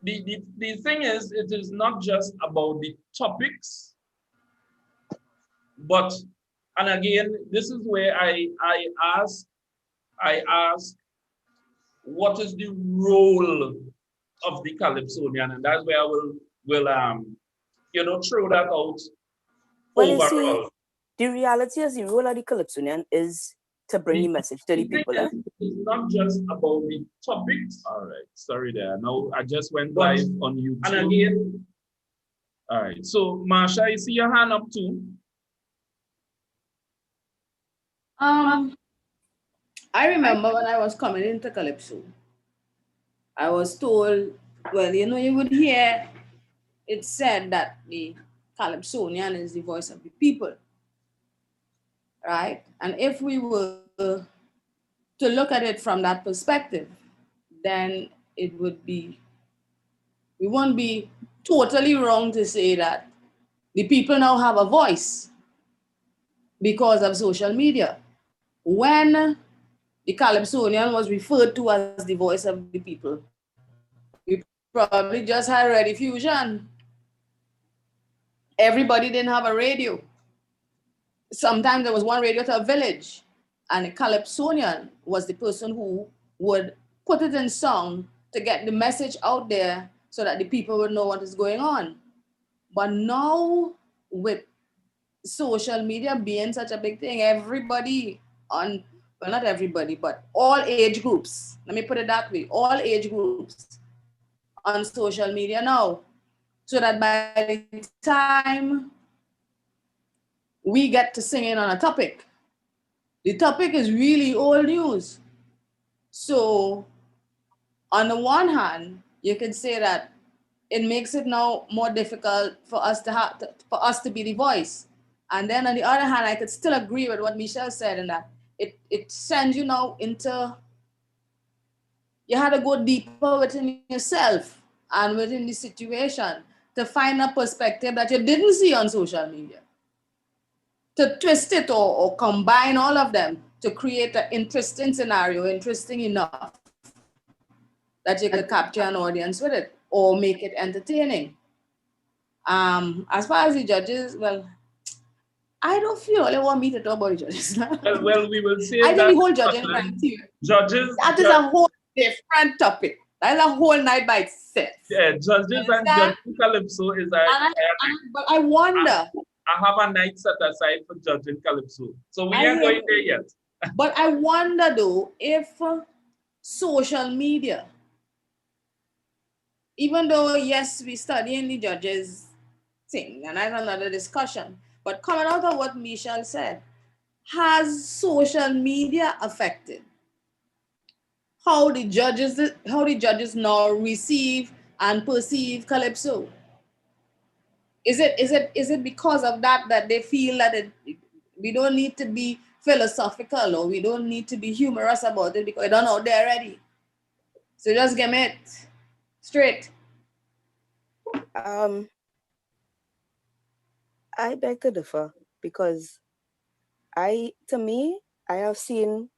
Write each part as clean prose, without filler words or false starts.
the thing is, it is not just about the topics, but, and again, this is where ask, I ask, what is the role of the Calypsonian? And that's where I will throw that out Well, you see, overall. the reality is the role of the Calypsonian is to bring the message to the Thing people. is, it's not just about the topics. All right, sorry there. Now I just went live on YouTube. And again, all right. So Marsha, I see your hand up too. Um, I remember when I was coming into Calypso, I was told, well, you would hear it said that the Calypsonian is the voice of the people, right? And if we were to look at it from that perspective, then it would be, we won't be totally wrong to say that the people now have a voice because of social media. When the Calypsonian was referred to as the voice of the people, we probably just had Ready Fusion. Everybody didn't have a radio. Sometimes there was one radio to a village, and the Calypsonian was the person who would put it in song to get the message out there so that the people would know what is going on. But now, with social media being such a big thing, everybody on, well, not everybody, but all age groups, let me put it that way, all age groups on social media now, so that by the time we get to singing on a topic, the topic is really old news. So on the one hand, you can say that it makes it now more difficult for us for us to be the voice. And then on the other hand, I could still agree with what Michelle said in that it sends you now into, you had to go deeper within yourself and within the situation to find a perspective that you didn't see on social media, to twist it or combine all of them to create an interesting scenario, interesting enough that you could capture an audience with it or make it entertaining. As far as the judges, well, I don't feel they want me to talk about the judges. Well, we will I save think that the whole judging discussion. criteria, Judges, that is a whole different topic. That is a whole night by itself. yeah, judges and Understand? judging Calypso is But I wonder. I have a night set aside for judging Calypso. So we I ain't hear going you. there yet. But I wonder though if social media, even though yes, we studying the judges thing, and that's another discussion. But coming out of what Michelle said, has social media affected how the judges now receive and perceive Calypso? Is it because of that they feel that we don't need to be philosophical or we don't need to be humorous about it because we don't know they're ready? So just give me it straight. Um, I beg to differ because to me, I have seen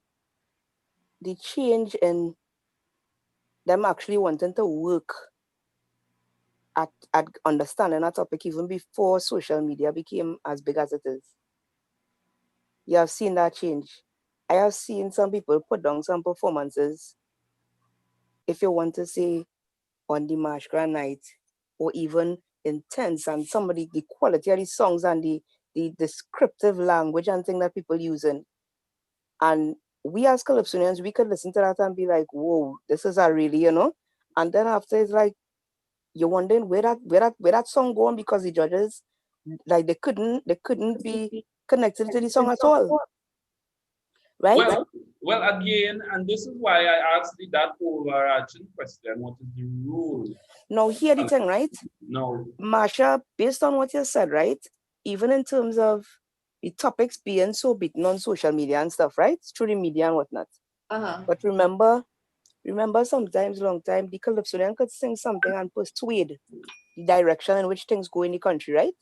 the change in them actually wanting to work at understanding a topic even before social media became as big as it is. You have seen that change. I have seen some people put down some performances, if you want to say, on the March Grand Night, or even intense, and the quality of the songs and the descriptive language and thing that people using. And we as Calypsonians, we could listen to that and be like, whoa, this is a really, And then after it's like, you're wondering where that song going, because the judges, like, they couldn't be connected to the song at all. Right? Well, again, and this is why I asked that overarching question: what is the rule? Now, here the thing, right? No, Marsha, based on what you said, right? Even in terms of the topics being so beaten on social media and stuff, right? Through the media and whatnot. But remember sometimes, long time, the Calypsonian could sing something and persuade the direction in which things go in the country, right?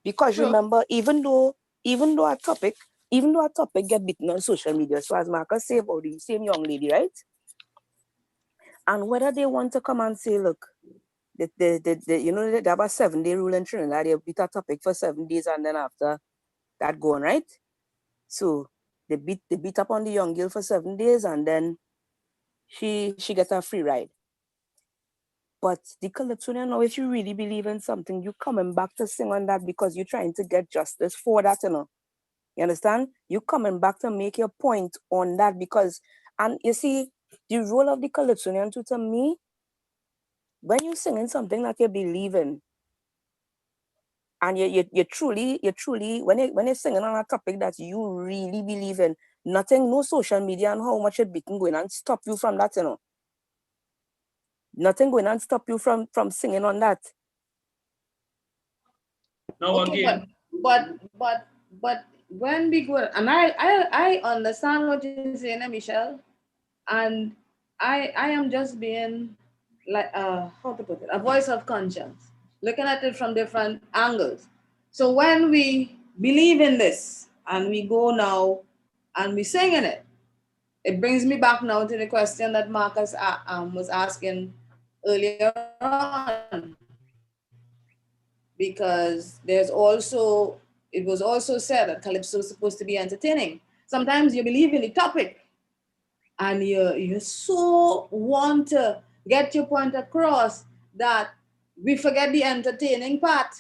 Because remember, even though a topic get beaten on social media, so as Marcus said about the same young lady, right? And whether they want to come and say, look, you know, they have a 7-day rule in Trinidad. They beat a topic for 7 days and then after that gone, right? So they beat up on the young girl for 7 days and then she gets a free ride. But the Calypsonian now, if you really believe in something, you coming back to sing on that because you're trying to get justice for that, you know. You understand? You coming back to make your point on that because, and you see, the role of the Calypsonian to me, when you're singing something that you believe in, and you truly, when you're singing on a topic that you really believe in, nothing, no social media and how much it beaten going and stop you from that, you know. Nothing going and stop you from singing on that. Now Okay, again, but when we go, and I understand what you're saying, Michelle, and I am just being like how to put it, a voice of conscience, looking at it from different angles. So when we believe in this and we go now and we sing in it, it brings me back now to the question that Marcus was asking earlier on, because it was also said that Calypso is supposed to be entertaining. Sometimes you believe in the topic and you so want to get your point across that we forget the entertaining part,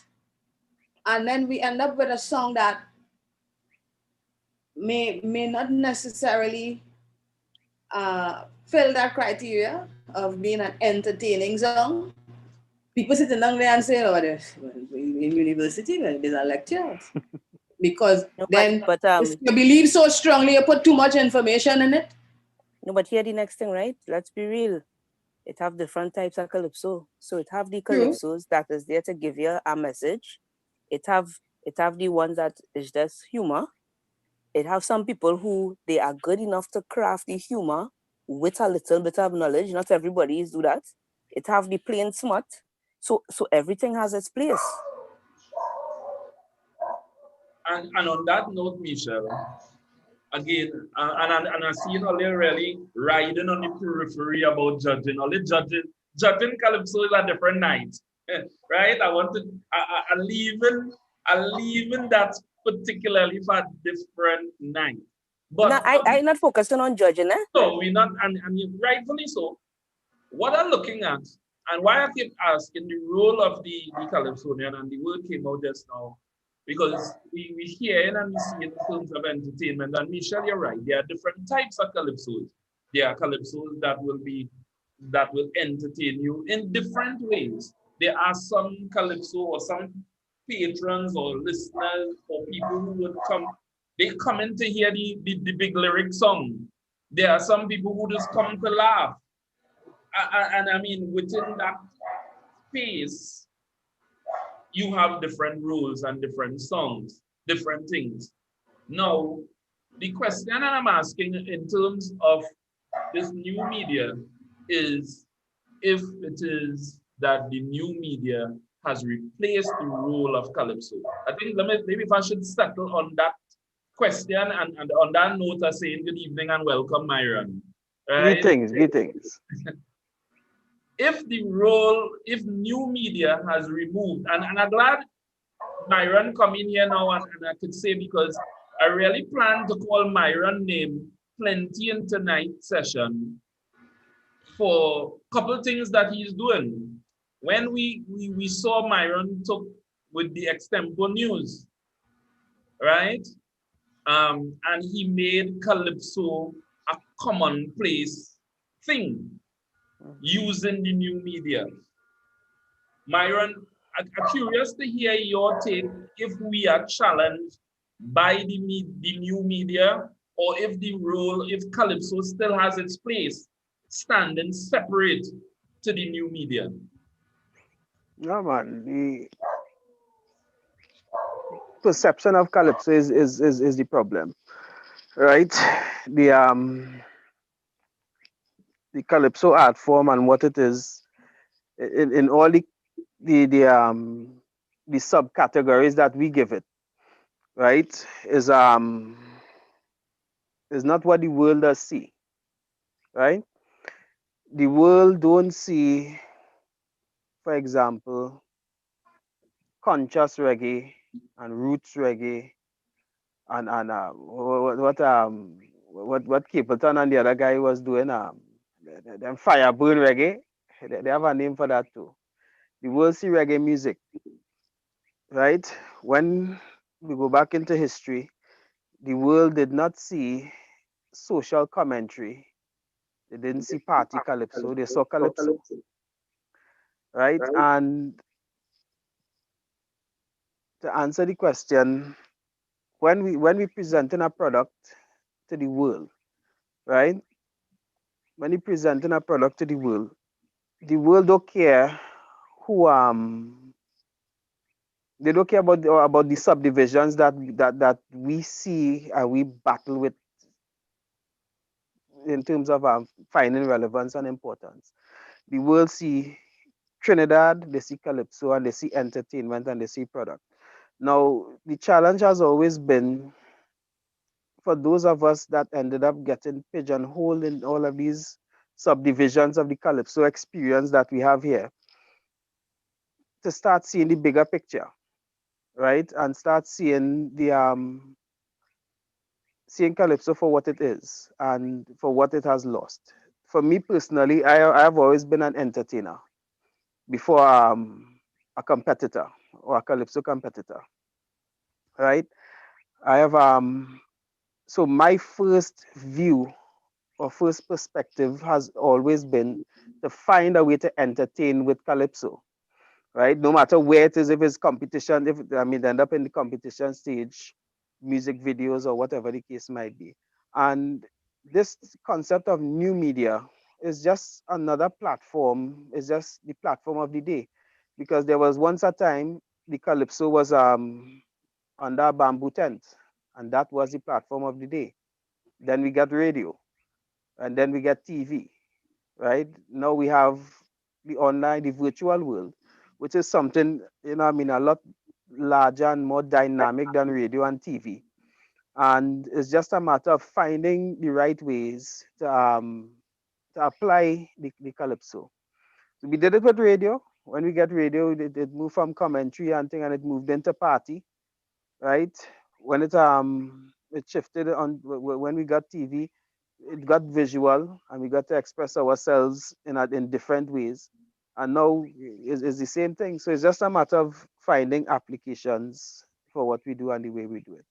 and then we end up with a song that may not necessarily fill that criteria of being an entertaining song. People sitting down there and saying, "Oh, in university, there's a lectures." Because No, then but if you believe so strongly, you put too much information in it. no, but here the next thing, right? Let's be real. It have different types of calypso. So it have the True. calypsos that is there to give you a message. It have the ones that is just humor. It have some people who they are good enough to craft the humor with a little bit of knowledge. Not everybody is do that. It have the plain smart. So everything has its place. and on that note, Michelle, again, and I see it only really riding on the periphery about judging. Only judging Calypso is a different night, right? I leaving that particularly for a different night. Now, But I not focusing on judging, eh? so we not, and rightfully so. What I'm looking at, and why I keep asking the role of the Calypsonian, and the word came out just now, because we hear it and we see it in terms of entertainment. And Michelle, you're right. There are different types of calypsos. There are calypsos that will entertain you in different ways. There are some calypso or some patrons or listeners or people who would come. They come in to hear the big lyric song. There are some people who just come to laugh. And I mean, within that space, you have different rules and different songs, different things. Now, the question that I'm asking in terms of this new media is if it is that the new media has replaced the role of Calypso. I think maybe if I should settle on that question and on that note, I say good evening and welcome, Myron. Right? Greetings. If new media has removed, and I'm glad Myron come in here now and I could say because I really plan to call Myron name plenty in tonight's session for a couple things that he's doing. When we saw Myron took with the extempo news, right? And he made Calypso a commonplace thing using the new media. Myron, I'm curious to hear your take if we are challenged by the new media or if Calypso still has its place standing separate to the new media. No man, the perception of calypso is the problem, right? The the calypso art form and what it is in all the the um the subcategories that we give it, right? Is not what the world does see, right? the world don't see, for example, conscious reggae and roots reggae and what Capleton and the other guy was doing, them fireburn reggae. They have a name for that too. The world see reggae music, right? When we go back into history, the world did not see social commentary. They didn't see party calypso. They saw calypso, right? And to answer the question, when we presenting a product to the world, right? When we presenting a product to the world don't care who they don't care about the subdivisions that we see and we battle with in terms of finding relevance and importance. The world see Trinidad, they see calypso, and they see entertainment, and they see product. Now, the challenge has always been for those of us that ended up getting pigeonholed in all of these subdivisions of the calypso experience that we have here, to start seeing the bigger picture, right? And start seeing seeing calypso for what it is and for what it has lost. For me personally, I have always been an entertainer before a competitor or a calypso competitor, right? I have so my first view or first perspective has always been to find a way to entertain with calypso, right? No matter where it is, if it's competition, if I mean, they end up in the competition stage, music videos or whatever the case might be. And this concept of new media is just another platform, it's just the platform of the day. Because there was once a time the calypso was under a bamboo tent, and that was the platform of the day. Then we got radio, and then we get TV, right? Now we have the online, the virtual world, which is something, I mean, a lot larger and more dynamic than radio and TV. And it's just a matter of finding the right ways to apply the calypso. So we did it with radio. When we get radio, it moved from commentary and thing, and it moved into party, right? When it shifted on when we got TV, it got visual, and we got to express ourselves in different ways. And now it's the same thing. So it's just a matter of finding applications for what we do and the way we do it.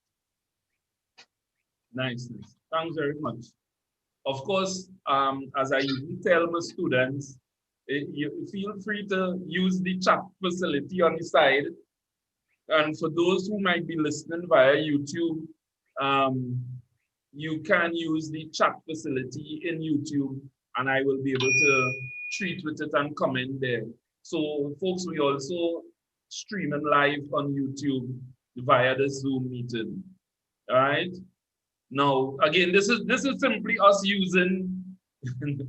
Nice. Thanks very much. Of course, as I usually tell my students, you feel free to use the chat facility on the side. And for those who might be listening via YouTube, you can use the chat facility in YouTube, and I will be able to treat with it and comment there. So, folks, we also streaming live on YouTube via the Zoom meeting. All right. Now, again, this is simply us using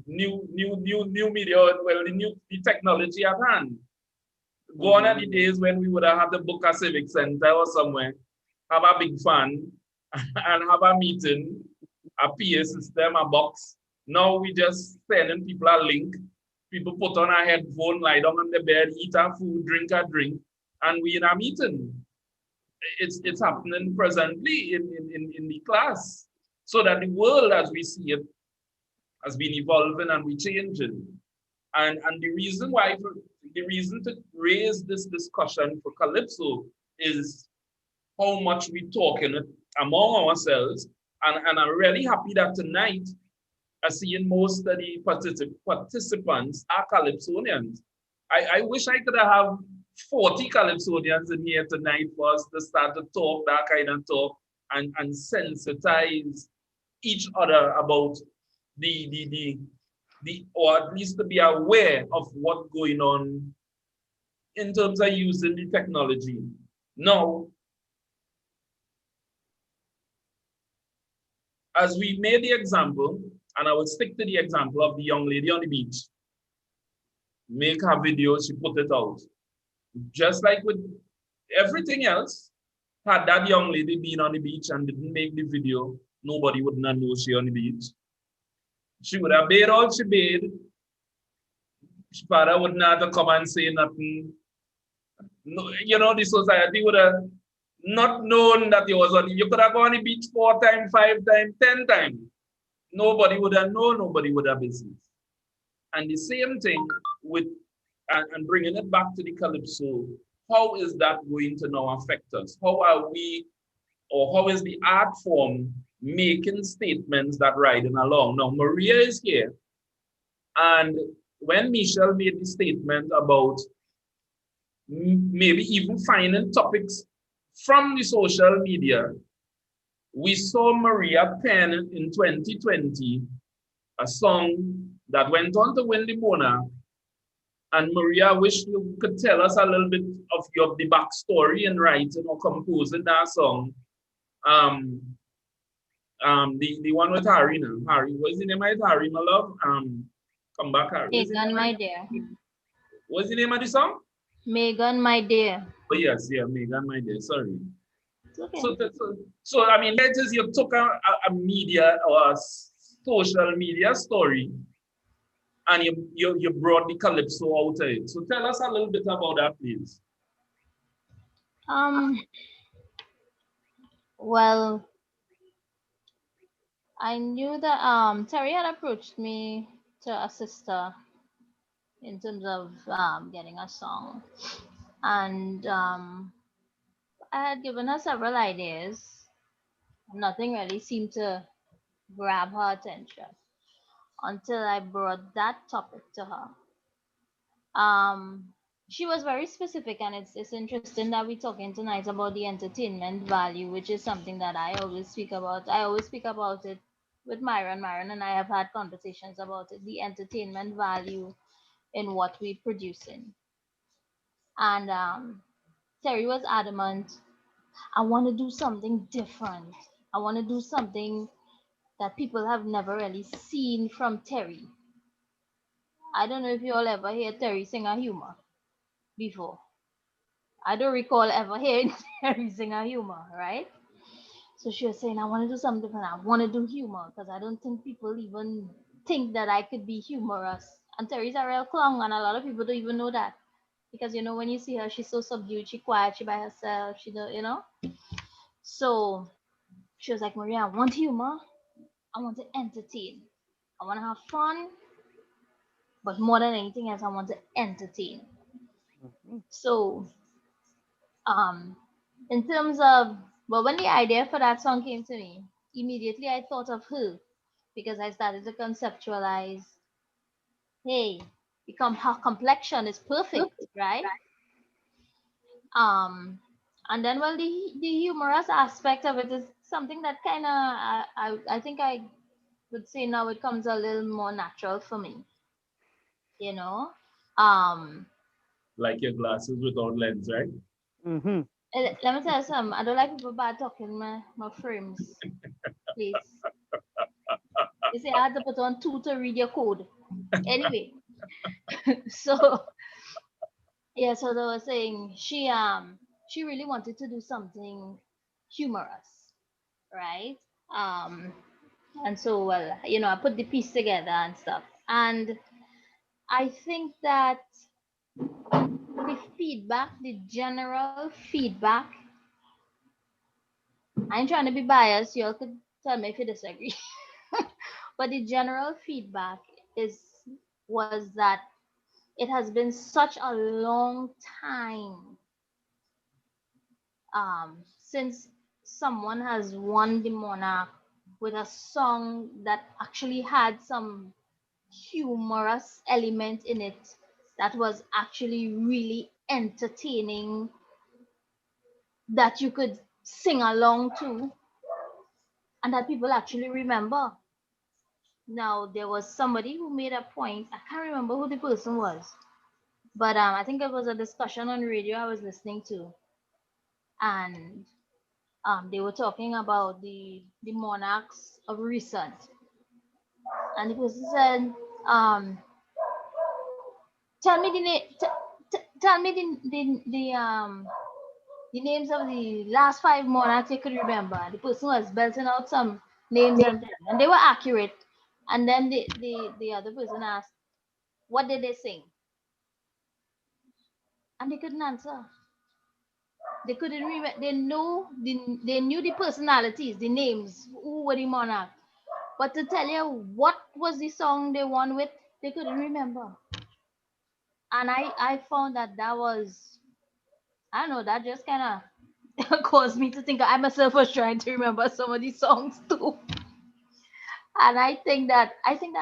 new media, well, the technology at hand. Gone are the days when we would have had to book a civic center or somewhere, have a big fun, and have a meeting, a PA system, a box. Now we just sending people a link. People put on a headphone, lie down on the bed, eat a food, drink a drink, and we in a meeting. It's happening presently in the class. So that the world as we see it has been evolving and we changing. And the reason to raise this discussion for Calypso is how much we talking among ourselves. And I'm really happy that tonight I seeing most of the participants are Calypsonians. I wish I could have 40 Calypsonians in here tonight for us to start to talk that kind of talk and sensitize each other about the or at least to be aware of what's going on in terms of using the technology. Now, as we made the example, and I will stick to the example of the young lady on the beach, make her video, she put it out. Just like with everything else, had that young lady been on the beach and didn't make the video, nobody would not know she on the beach. She would have made all she made, father would not have to come and say nothing. No, you know, the society would have not known that he was on. You could have gone on the beach 4 times, 5 times, 10 times. Nobody would have known. Nobody would have business. And the same thing with and bringing it back to the Calypso. How is that going to now affect us? How are we, or how is the art form making statements that riding along? Now, Maria is here. And when Michelle made the statement about maybe even finding topics from the social media, we saw Maria pen in 2020 a song that went on to win the Mona. And Maria, I wish you could tell us a little bit of the backstory in writing or composing that song. Um, the one with Harry now. Harry, what's the name of it? Harry, my love. Come back, Harry. Megan, my dear. What's the name of the song? Megan, my dear. Oh yes, yeah, Megan, my dear. Sorry. It's okay. So I mean, here it is. You took a media or a social media story, and you brought the Calypso out of it. So tell us a little bit about that, please. Well, I knew that Terry had approached me to assist her in terms of getting a song, and I had given her several ideas. Nothing really seemed to grab her attention until I brought that topic to her. Um, she was very specific, and it's interesting that we're talking tonight about the entertainment value, which is something that I always speak about. I always speak about it with Myron. Myron and I have had conversations about it, the entertainment value in what we're producing. And Terry was adamant, I want to do something different. I want to do something that people have never really seen from Terry. I don't know if you all ever hear Terry sing a humor before. I don't recall ever hearing Terry sing a humor, right? So she was saying, I want to do something different. I want to do humor because I don't think people even think that I could be humorous. And Terry's a real clown, and a lot of people don't even know that. Because, you know, when you see her, she's so subdued, she quiet, she by herself, she don't, you know? So she was like, Maria, I want humor. I want to entertain. I want to have fun. But more than anything else, I want to entertain. Mhm. So um in terms of, well, when the idea for that song came to me, immediately I thought of her because I started to conceptualize, hey, her complexion is perfect, right? um and then, well, the humorous aspect of it is something that kind of I think I would say now it comes a little more natural for me, you know. um Like your glasses without lens, right? Mhm. Let me tell you something. I don't like people bad talking my frames, please. You say I had to put on two to read your code. Anyway, so yeah, so they were saying she really wanted to do something humorous, right? Um and so, well, you know, I put the piece together and stuff. And I think that the general feedback, I ain't trying to be biased, you all could tell me if you disagree. But the general feedback is was that it has been such a long time since someone has won the monarch with a song that actually had some humorous element in it that was actually really entertaining, that you could sing along to, and that people actually remember. Now, there was somebody who made a point. I can't remember who the person was, but I think it was a discussion on radio I was listening to, and they were talking about the monarchs of recent, and the person said, um, "Tell me the name. Tell me the names of the last five monarchs you could remember." The person was belting out some names, and they were accurate. And then the other person asked, "What did they sing?" and they couldn't answer. They couldn't remember. They knew the personalities, the names, who were the monarch. But to tell you what was the song they won with, they couldn't remember. And I found that that was, I don't know, that just kind of caused me to think I myself was trying to remember some of these songs too. And I think that's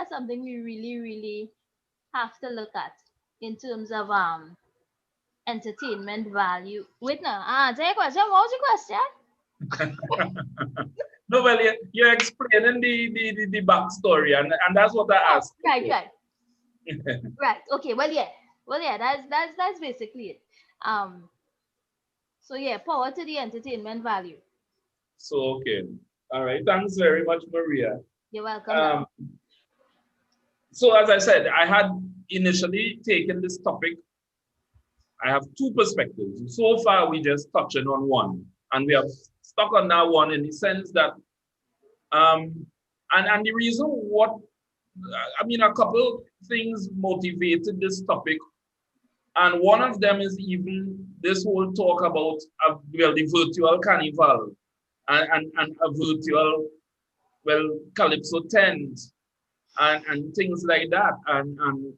something we really, really have to look at in terms of entertainment value. Wait now, answer your question. What was your question? No, well, you're explaining the backstory, and that's what I Oh, asked. right, right. Right. Okay. Well, yeah. Well, yeah. That's basically it. Um. So yeah, power to the entertainment value. So, okay. All right. Thanks very much, Maria. You're welcome. Um, so, as I said, I had initially taken this topic. I have two perspectives. So far, we just touching on one, and we have stuck on that one in the sense that, and the reason what, I mean, a couple things motivated this topic, and one of them is even this whole talk about, well, the virtual carnival and a virtual, well, Calypso tent and things like that. And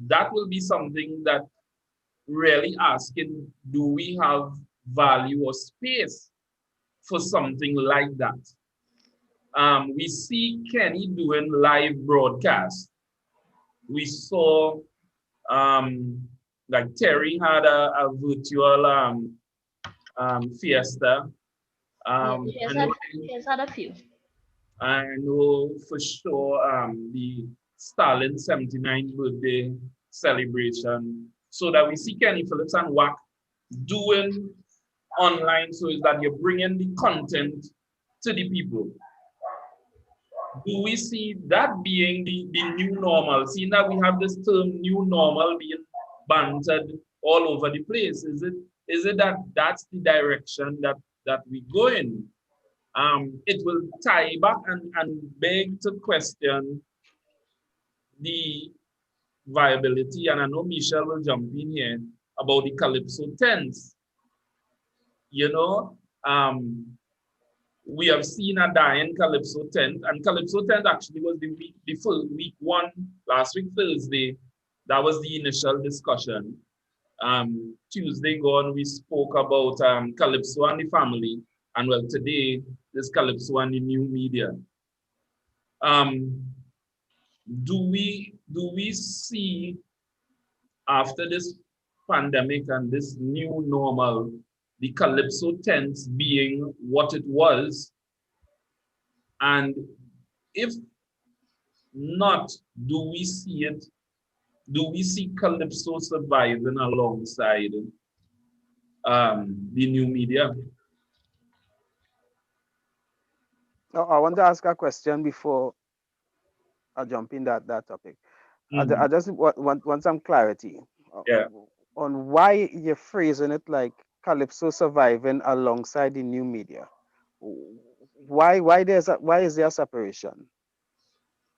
that will be something that really asking, do we have value or space for something like that? We see Kenny doing live broadcasts. We saw like Terry had a virtual fiesta. Yeah, I know, she has had a few. I know for sure the Stalin 79th birthday celebration. So that we see Kenny Phillips and WAC doing online, so is that you're bringing the content to the people. Do we see that being the new normal? Seeing that we have this term new normal being bantered all over the place, is it that that's the direction that we go in? It will tie back and beg to question the viability, and I know Michelle will jump in here about the Calypso tents. You know, we have seen a dying Calypso tent, and Calypso tent actually was the full week one, last week Thursday. That was the initial discussion. Tuesday gone, we spoke about Calypso and the family, and well, today this Calypso and the new media. Um, do we see after this pandemic and this new normal, the Calypso tents being what it was? And if not, do we see it? Do we see Calypso surviving alongside the new media? I want to ask a question before I jump in that topic. I Mhm. just want some clarity Yeah. on why you're phrasing it like Calypso surviving alongside the new media. Why is there a separation?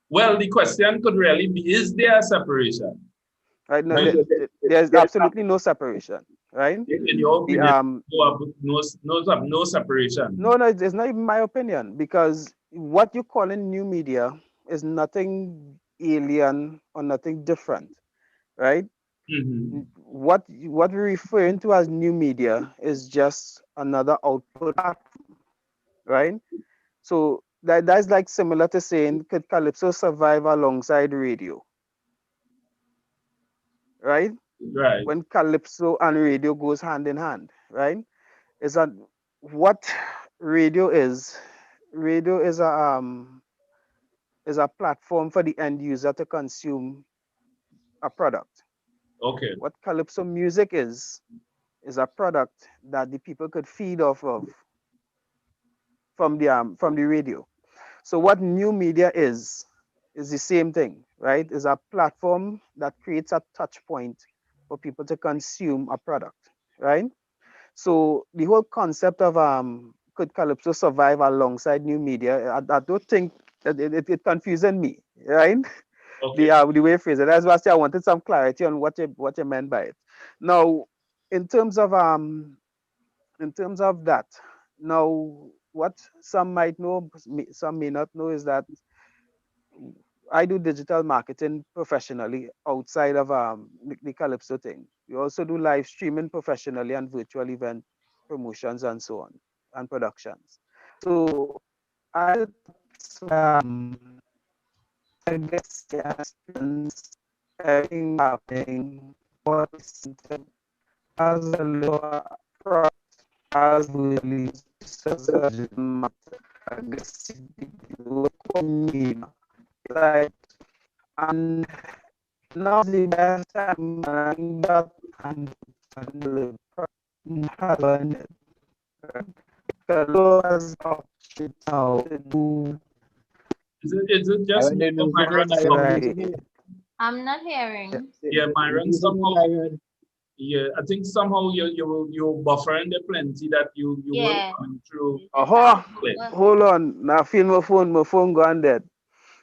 Well, the question could really be: is there a separation? Right? No, Right? there's absolutely no separation. Right? In your The opinion, no separation. no, it's not even my opinion because what you call in new media is nothing alien or nothing different, right? Mhm. What we're referring to as new media is just another output platform, right? So that's like similar to saying could Calypso survive alongside radio, right? Right. When Calypso and radio goes hand in hand, right? Is that what radio is? Radio is a platform for the end user to consume a product. Okay. What Calypso music is a product that the people could feed off of from the radio. So what new media is the same thing, right? Is a platform that creates a touch point for people to consume a product, right? So the whole concept of could Calypso survive alongside new media? I don't think that it confusing me, right? Okay. The way you phrase it. That's why I say I wanted some clarity on what you meant by it. Now, in terms of that, now what some might know, some may not know, is that I do digital marketing professionally outside of the Calypso thing. We also do live streaming professionally and virtual event promotions and so on, and productions. So I I guess yes, everything happening what is as a lower product as we I guess like, and now the best time that and happen has option now to do Is it I just want me to or know Myron right. I'm not hearing. Yeah, Myron, somehow, yeah, I think somehow you're buffering the plenty that you were Yeah. coming through. Oh, clear. hold on. Now feel my phone gone dead.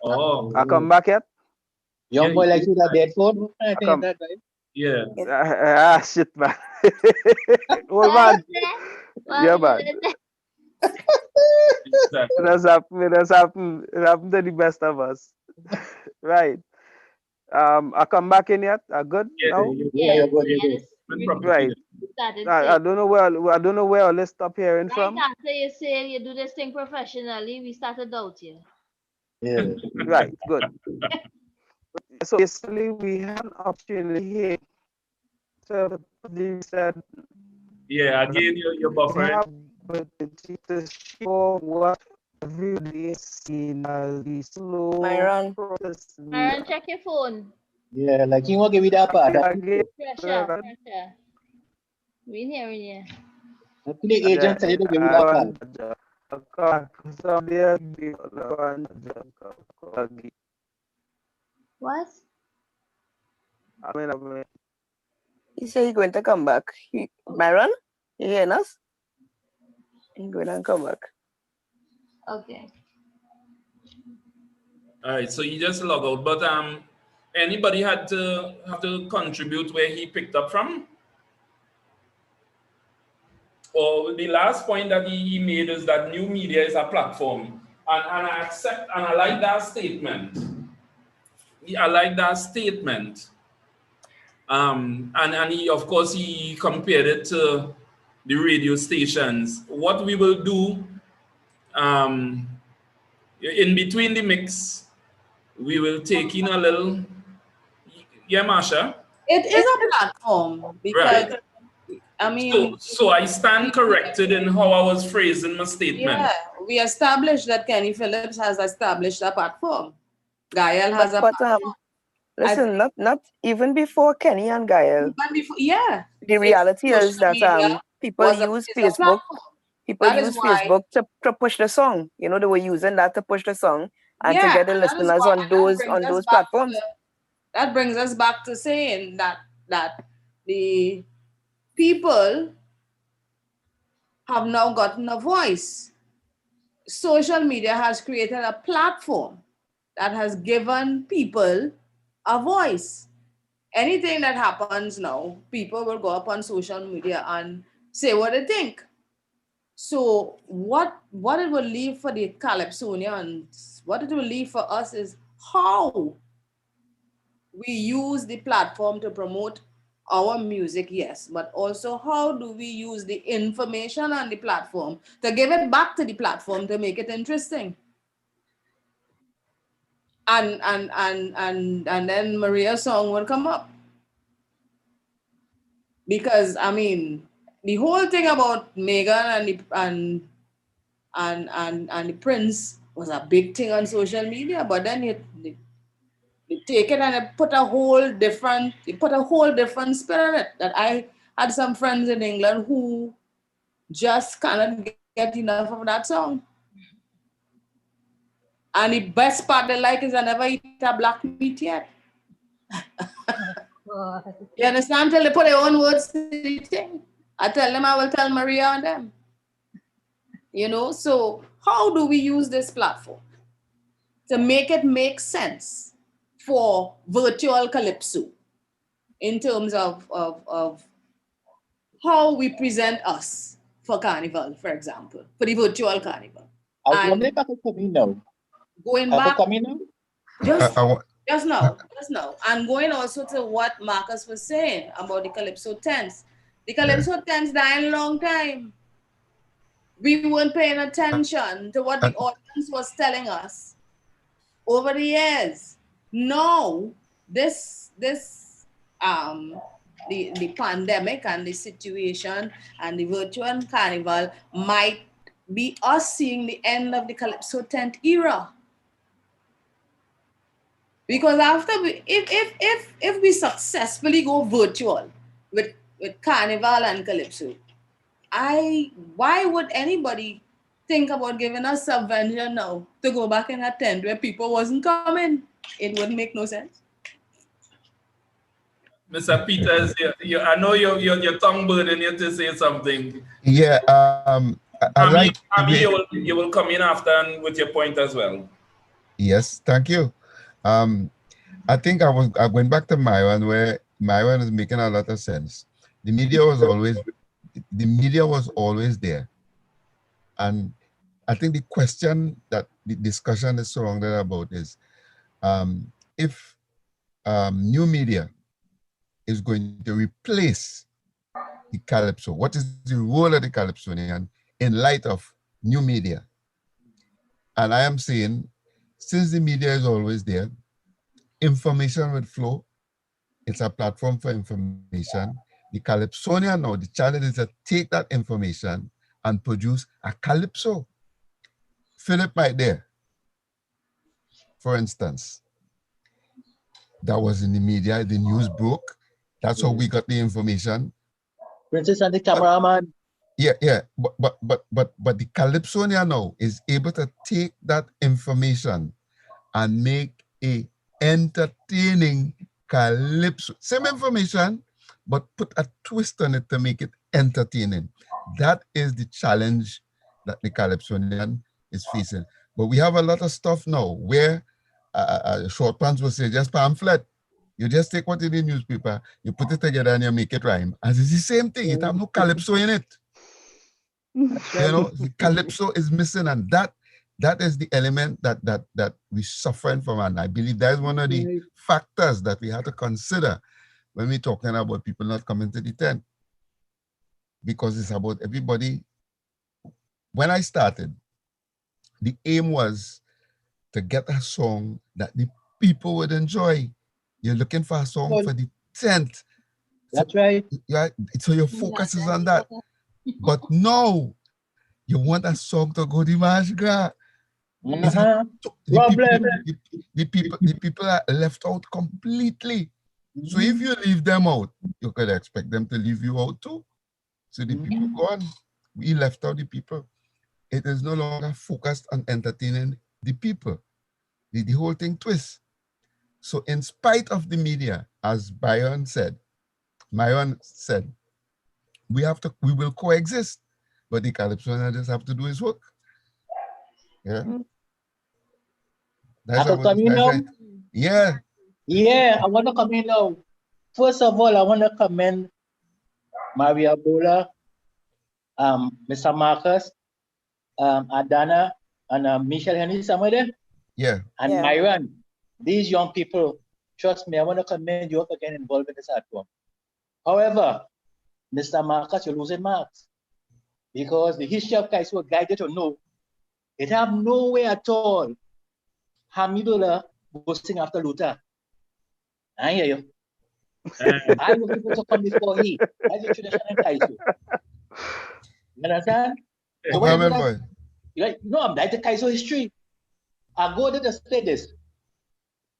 Oh, I come back yet? yeah, Young boy like you that dead phone. I I think come. that right. yeah. Shit, man. Hold What on. is that? Yeah, What man. is it? Exactly. It has happened. It has happened. It happened to the best of us. Right. I come back in yet? I good Yeah, now? Yeah, Yes, you're good. You're good. yes. been We propagated. Right. started I saying. don't know where all this stop hearing Right from. after you say you do this thing professionally, we started doubt you. Yeah. Right. Good. So basically, we had an opportunity here to said Yeah, again, you're we buffering. have opportunity to show what everybody is seen as the slow Myron, process. Aaron, check your phone. Yeah, like you want to give me that part. Again, Pressure, pressure. We ain't hearing you. The clinic agent said you to give me I that part. What? mean, he said he's going to come back. Myron, you hearing us? He's going to come back. Okay. All right, so you just log out, but anybody had to have to contribute where he picked up from? Or the last point that he made is that new media is a platform, and I accept and I like that statement. I like that statement. And he, of course, he compared it to the radio stations. What we will do, in between the mix, we will take in a little. Yeah, Masha. It is a platform because Right. I mean, So I stand corrected in how I was phrasing my yeah, statement. we established that Kenny Phillips has established a platform. Gael has a But platform. I listen, think not even before Kenny and Gael. even before, yeah, The reality is social that media people use is a Facebook. platform. People That is use why, Facebook to push the song. You know, they were using that to push the song and to yeah, get the and that is listeners why, on and those platforms. that brings us back to saying that the people have now gotten a voice. Social media has created a platform that has given people a voice. Anything that happens now, people will go up on social media and say what they think. So what it will leave for the Calypsonians, what it will leave for us is how we use the platform to promote our music, yes, but also how do we use the information on the platform to give it back to the platform to make it interesting. And then Maria's song would come up. Because I mean, the whole thing about Megan and the Prince was a big thing on social media, but then you take it and you put a whole different spin on it. That I had some friends in England who just cannot get enough of that song. And the best part they like is I never eat a black meat yet. You understand? Till they put their own words to the thing. I tell them I will tell Maria and them. So how do we use this platform to make it make sense for virtual Calypso in terms of how we present us for carnival, for example, for the virtual carnival. I was And wondering if I could come in now. going I could back come in now? just I want, just now, and going also to what Marcus was saying about the Calypso tents. The Calypso tents died a long time. We weren't paying attention to what the audience was telling us over the years. Now, the pandemic and the situation and the virtual carnival might be us seeing the end of the Calypso tent era. Because after if we successfully go virtual with Carnival and Calypso, why would anybody think about giving us subvention now to go back in a tent where people wasn't coming? It wouldn't make no sense. Mr. Peters, I know your tongue burning you to say something. yeah, I like the Ami, way, you will come in after and with your point as well. yes, thank you. I think I went back to Myron, where Myron is making a lot of sense. The media was always there. And I think the question that the discussion is surrounded about is, if new media is going to replace the Calypso, what is the role of the Calypsonian in light of new media? And I am saying, since the media is always there, information will flow. It's a platform for information. The Calypsonian now, the challenge is to take that information and produce a Calypso. Philip right there, for instance, that was in the media, the news broke. That's how we got the information. Princess and the cameraman. Yeah. But the Calypsonian now is able to take that information and make a entertaining Calypso. Same information, but put a twist on it to make it entertaining. That is the challenge that the Calypsonian is facing. But we have a lot of stuff now where short pants will say just pamphlet. You just take what in the newspaper, you put it together and you make it rhyme. And it's the same thing. It have no Calypso in it. That's You right. know, the Calypso is missing, and that is the element that we suffering from. And I believe that is one of the factors that we have to consider when we're talking about people not coming to the tent. Because it's about everybody. When I started, the aim was to get a song that the people would enjoy. You're looking for a song for the tent. That's right. Yeah, so your focus is on that. But no, you want a song to go to Mardi Gras. The people are left out completely. So if you leave them out, you could expect them to leave you out too. So the people go on. We left out the people. It is no longer focused on entertaining the people. The whole thing twists. So in spite of the media, as Myron said, we will coexist, but the Calypsonian just have to do his work. Yeah. I could come in now? Yeah. Yeah, I want to come in now. First of all, I want to commend Maria Bola, Mr. Marcus, Adana, and Michelle Henry, somewhere there. Yeah. And Yeah. Myron. These young people, trust me, I want to commend you for getting involved in this art form. However, Mr. Marcus, you're losing marks. Because the history of Calypso will guide you to know it have no way at all Hamidola was sing after Luther. I hear you. I was supposed to come before he. That's the tradition in Calypso. You understand? So what you like, I'm like the Calypso history. I go there to say this.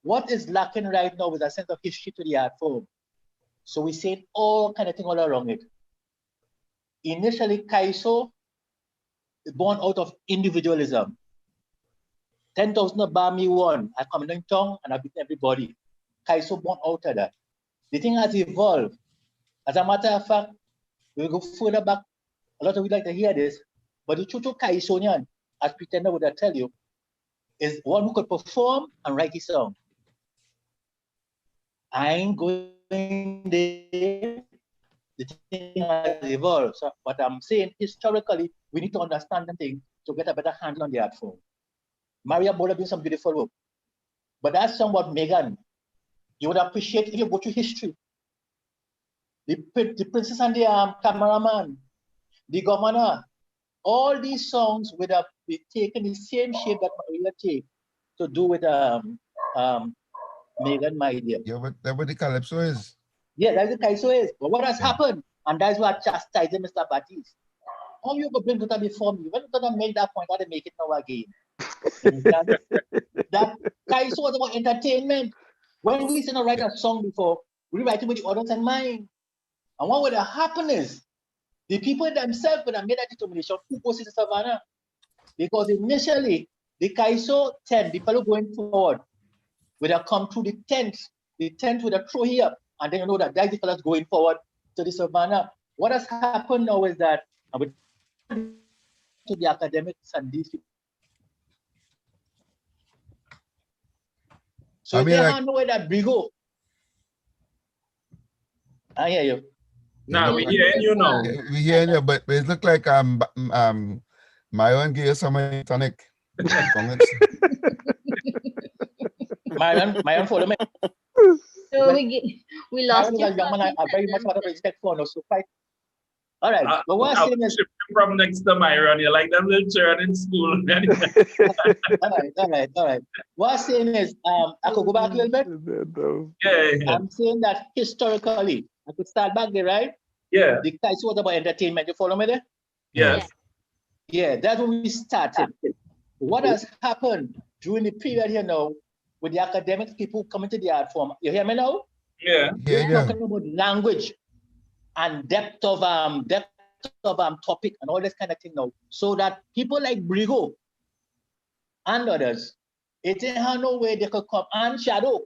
What is lacking right now is a sense of history to the art form. So we say all kind of thing all around it. Initially, Calypso born out of individualism. 10,000 bar me one. I come down tongue and I beat everybody. Calypso born out of that. The thing has evolved. As a matter of fact, we go further back. A lot of you like to hear this, but the true Calypsonian, as Pretender would tell you, is one who could perform and write his song. I ain't going there. the thing has evolved. So what I'm saying, historically, we need to understand the thing to get a better handle on the art form. Maria Bola doing some beautiful work. But that's somewhat Megan. You would appreciate if you go to history. The princess and the cameraman, the governor, all these songs would have taken the same shape that Maria take to do with Megan, my dear. Yeah, but that's what the Calypso is. Yeah, that's the Calypso is. But what has happened? And that's what chastising Mr. Baptiste. How you go bring that before me? When you gonna make that point, I gotta make it now again. That Calypso was about entertainment. When we used to write a song before, we write it with the audience in mind. And what would have happened is the people themselves would have made that determination who goes to the Savannah. Because initially, the Calypso tent, the fellow going forward, would have come through the tent would have throw here up, and then you know that that's the fellows going forward to the Savannah. What has happened now is that to the academics and these people. So I mean, they like, know where that Brigo. I hear you. Now we hearing you now. We hearing you, but it look like my own gave some tonic. My own follow me. So we lost you. Young man, I very much want to respect for no so quite. All right, but what I'm saying is from next to Myron, you're like them little children in school. all right. What I'm saying is, I could go back a little bit. Yeah. I'm saying that historically, I could start back there, right? Yeah. The Calypso was about entertainment. You follow me there? Yes. Yeah, that's when we started. What has happened during the period here now with the academic people coming to the art form? You hear me now? Yeah. We're talking about language and depth of topic and all this kind of thing now. So that people like Brigo and others, it ain't how no way they could come, and Shadow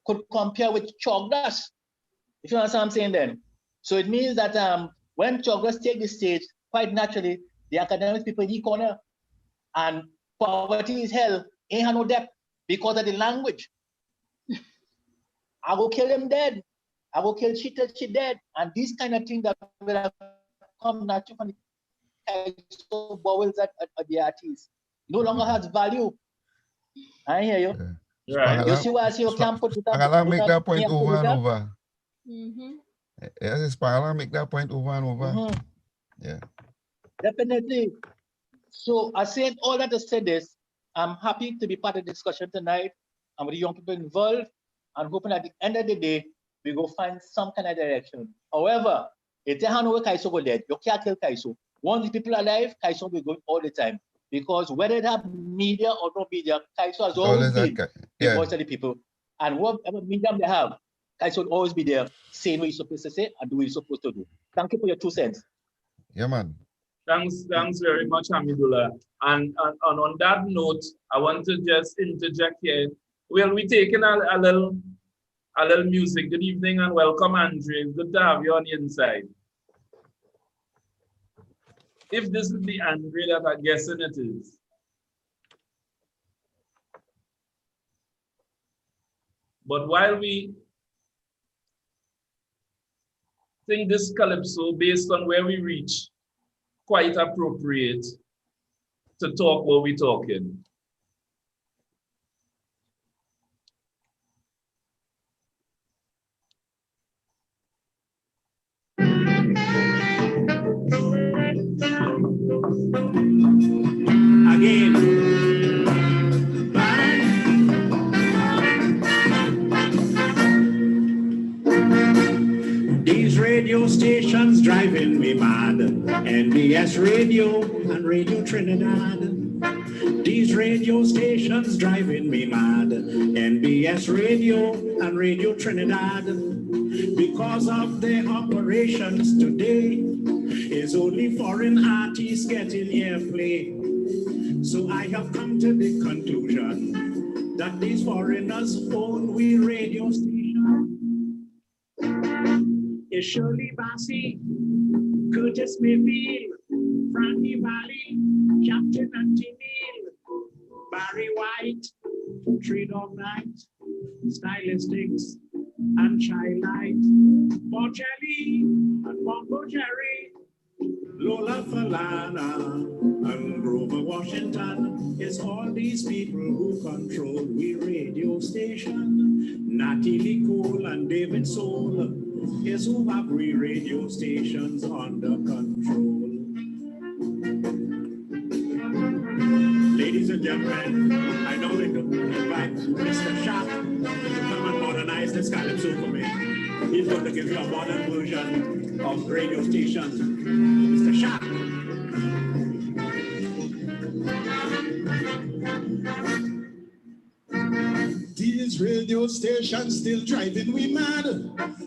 could compare with Chogdas. If you understand what I'm saying then. So it means that when Chogdas take the stage, quite naturally, the academic people in the corner and poverty is hell, ain't have no depth because of the language. I will kill him dead. I will kill she till she dead. And these kind of things that will have come naturally from the vowels at the artists. No longer has value. I hear you. Right. You see what I see? You can't put it up. Spangala make that point over and over. Mm-hmm. Yes, Spangala make that point over and over. Mm-hmm. Yeah. Definitely. So I said all that to say this, I'm happy to be part of the discussion tonight. I'm with the young people involved and hoping at the end of the day, we go find some kind of direction. However, if they have no Calypso go dead, you can't kill Calypso. Once the people are alive, Calypso will go all the time. Because whether it have media or no media, Calypso has always been the voice of the people. And whatever medium they have, Calypso will always be there, saying what you're supposed to say and do what you're supposed to do. Thank you for your 2 cents. Yeah, man. Thanks very much, Hamidullah. And on that note, I want to just interject here. Well, we're taking a little music. Good evening and welcome, Andre. Good to have you on the inside. If this is the Andre that I'm guessing it is. But while we think this Calypso, based on where we reach, quite appropriate to talk what we're talking. Again. These radio stations driving me mad. NBS Radio and Radio Trinidad. These radio stations driving me mad. NBS Radio and Radio Trinidad. Because of their operations today, is only foreign artists getting airplay. So I have come to the conclusion that these foreigners own we radio station. It's Shirley Bassey, Curtis Mayfield, Frankie Valley, Captain Auntie Neal, Barry White, Tree Dog Night, Stylistics, and Childlight, Bocelli and Bongo Jerry, Lola Falana and Grover Washington. It's all these people who control we radio station. Natty Lee Cole and David Soul is who have we radio stations under control. Ladies and gentlemen, I now invite Mr. Sharp to come and modernize this Calypso for me. He's going to give you a modern version of radio stations. Mr. Sharp. These radio stations still driving we mad.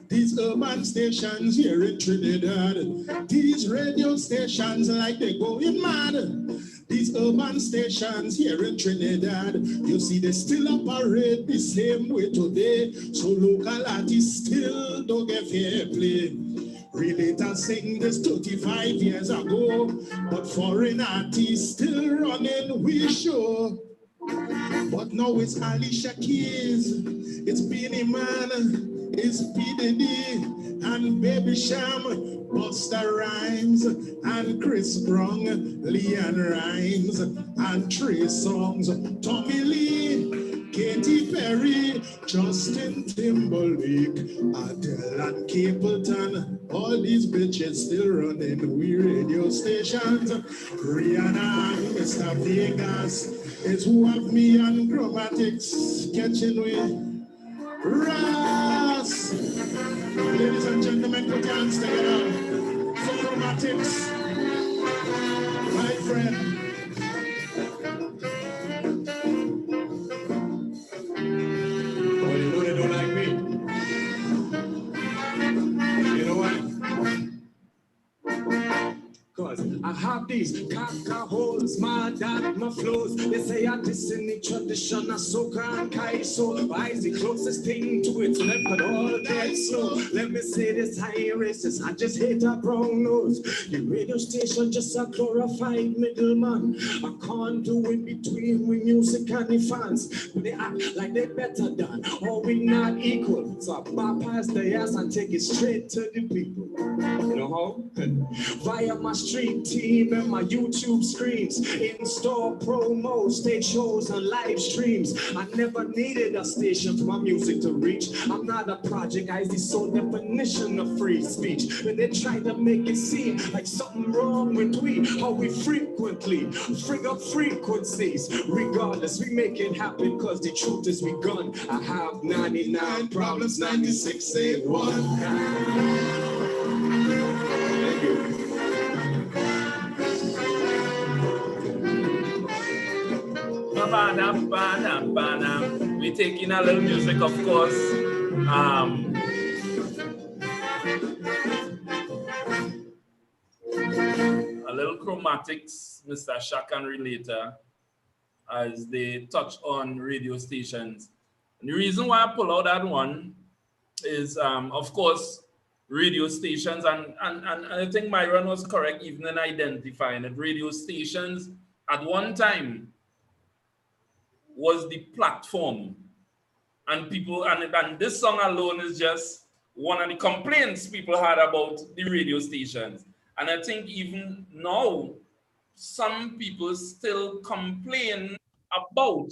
These urban stations here in Trinidad. These radio stations like they going mad. These urban stations here in Trinidad, you see they still operate the same way today. So local artists still don't get fair play. Relator sing this 35 years ago, but foreign artists still running we show. But now it's Alicia Keys, it's Beanie Man, it's P. Diddy, and Baby Sham, Busta Rhymes, and Chris Brown, Leanne Rhymes, and Trey Songz, Tommy Lee, Katy Perry, Justin Timberlake, Adele and Capleton. All these bitches still running we radio stations. Rihanna and Mr. Vegas is who have me and Chromatics catching with Ross. Ladies and gentlemen, put your hands together for Chromatics, my friend. Oh, you know they don't like me. You know what? Cause I have these caca holes, my dad, my flows. They say I diss in the tradition of soca and Calypso. Why is the closest thing to it? So let put all that slow. Let me say this, I ain't racist, I just hate a brown nose. The radio station just a glorified middleman. I can't do it between we music and the fans. But they act like they better than, or we not equal. So I bypass the ass and take it straight to the people. You know how? Via my street team and my YouTube screens, in-store promos, stage shows and live streams. I never needed a station for my music to reach. I'm not a project, I the sole definition of free speech. When they try to make it seem like something wrong with we, how we frequently frig up frequencies. Regardless, we make it happen cause the truth is we gun. I have 99 problems, 96 ain't one. We're taking a little music, of course. A little chromatics, Mr. Shaq and Relator, as they touch on radio stations. And the reason why I pull out that one is, of course, radio stations, and I think Myron was correct even in identifying that radio stations at one time was the platform, and people, and this song alone is just one of the complaints people had about the radio stations. And I think even now, some people still complain about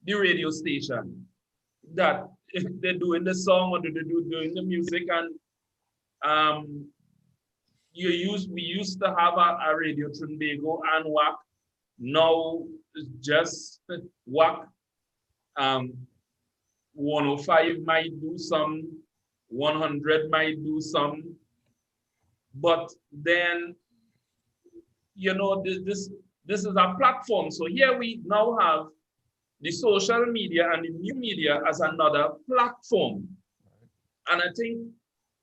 the radio station, that if they're doing the song or they're doing the music, and we used to have a Radio Trinbago and WAC. Now it's just WAC. 105 might do some, 100 might do some, but then, you know, this is a platform. So here we now have the social media and the new media as another platform. And I think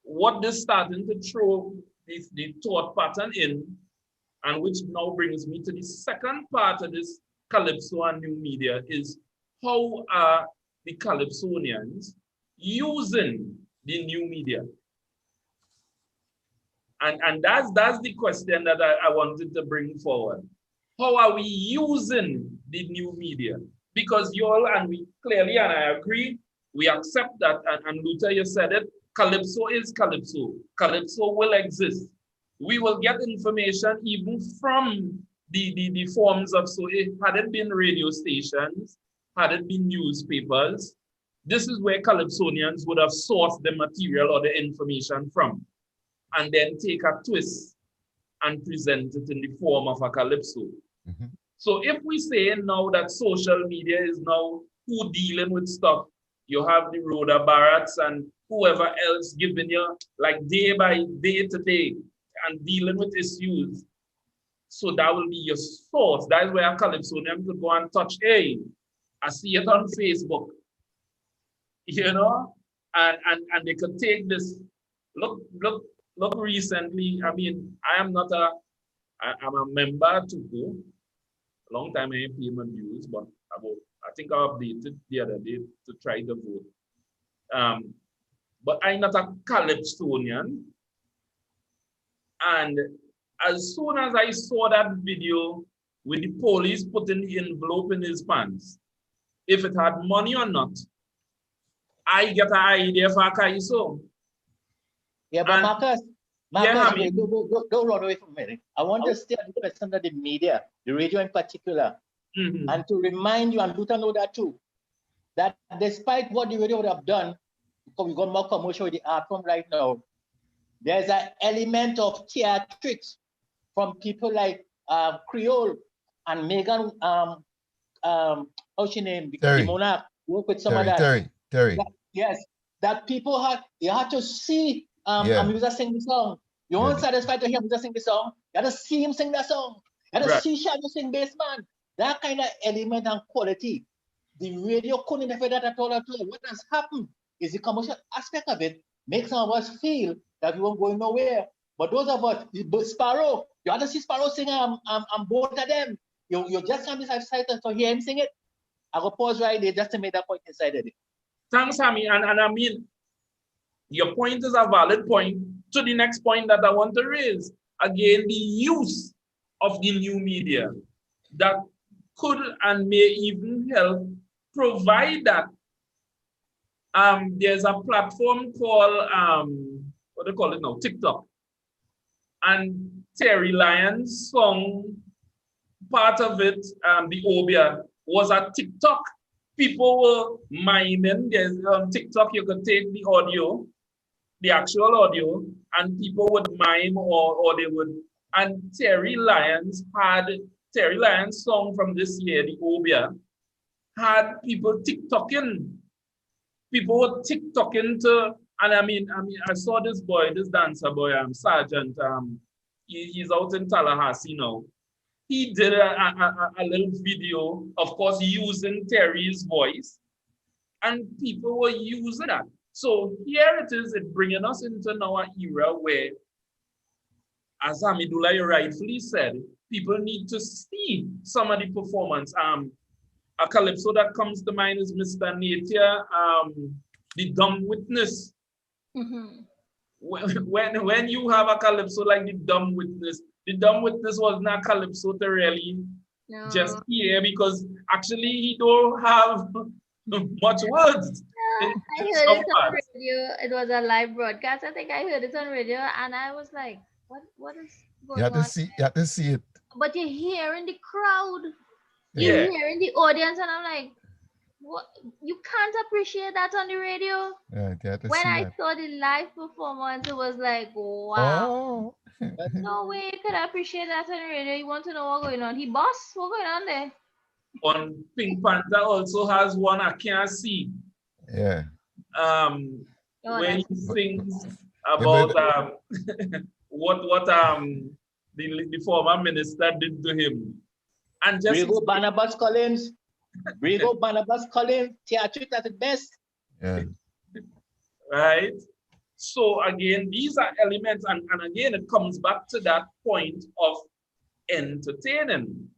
what this starting to throw the thought pattern in, and which now brings me to the second part of this Calypso and new media, is how are the Calypsonians using the new media? And that's the question that I wanted to bring forward. How are we using the new media? Because you all, and we clearly, and I agree, We accept that, and Luther, you said it, Calypso is Calypso. Calypso will exist. We will get information even from the forms of, so had it been radio stations, had it been newspapers, this is where Calypsonians would have sourced the material or the information from, and then take a twist and present it in the form of a Calypso. Mm-hmm. So if we say now that social media is now who dealing with stuff, you have the Rhoda Barretts and whoever else giving you like day by day to day and dealing with issues. So that will be your source. That is where a Calypsonian could go and touch, hey, I see it on Facebook, you know, and they could take this. Look recently, I mean, I'm a member to go. A long time I ain't pay my dues, but I think I updated the other day to try to vote. But I'm not a Calypsonian. And as soon as I saw that video with the police putting the envelope in his pants, if it had money or not, I get an idea for Calypso. Yeah, but Marcus, yeah, wait, don't run away from me. I want to stay at the question of the media, the radio in particular, and to remind you, and Luther know that too, that despite what the radio would have done, because we got more commercial with the art form right now, there's an element of theatrics from people like Creole and Megan, how's she name? The Monarch, work with some of that. Terry. Yes, that people had to see Amusa sing the song. You weren't satisfied to hear Amusa sing the song. You had to see him sing that song. You had to see Shadow sing bass man. That kind of element and quality. The radio couldn't afford that at all. What has happened is the commercial aspect of it makes some of us feel that we won't go nowhere. But those of us, Sparrow, you had to see Sparrow sing I'm both of them. You just can't be excited to hear him sing it. I will pause right there just to make that point inside of it. Thanks, Sammy. And I mean, your point is a valid point. To the next point that I want to raise, again, the use of the new media that could and may even help provide that. There's a platform called, what do they call it now? TikTok. And Terry Lyons' song, part of it, the Obia, was a TikTok. People were miming. There's on TikTok, you could take the audio, the actual audio, and people would mime or they would. And Terry Lyons' song from this year, the Obia, had people TikToking. People were TikToking to, and I mean, I saw this boy, this dancer boy, Sergeant. He's out in Tallahassee now. He did a little video, of course, using Terry's voice, and people were using that. So here it is, it bringing us into now an era where, as Hamidullah rightfully said, people need to see some of the performance. A Calypso that comes to mind is Mr. Natia, the Dumb Witness. When you have a Calypso like the Dumb Witness was not Calypso to really just hear, because actually he don't have much words. I heard it on radio. It was a live broadcast. I think I heard it on radio, and I was like, what is going on? You have to see it. But you're hearing the crowd. You're hearing the audience, and I'm like, what? You can't appreciate that on the radio. When I saw the live performance, it was like, wow. No way you could appreciate that on the radio. You want to know what's going on. He boss, what's going on there? On Pink Panther also has one I can't see. Yeah. Where he sings about what the former minister did to him. And just Brigo Barnabas Collins, theatric at its best. Yeah. Right. So again, these are elements, and again, it comes back to that point of entertaining.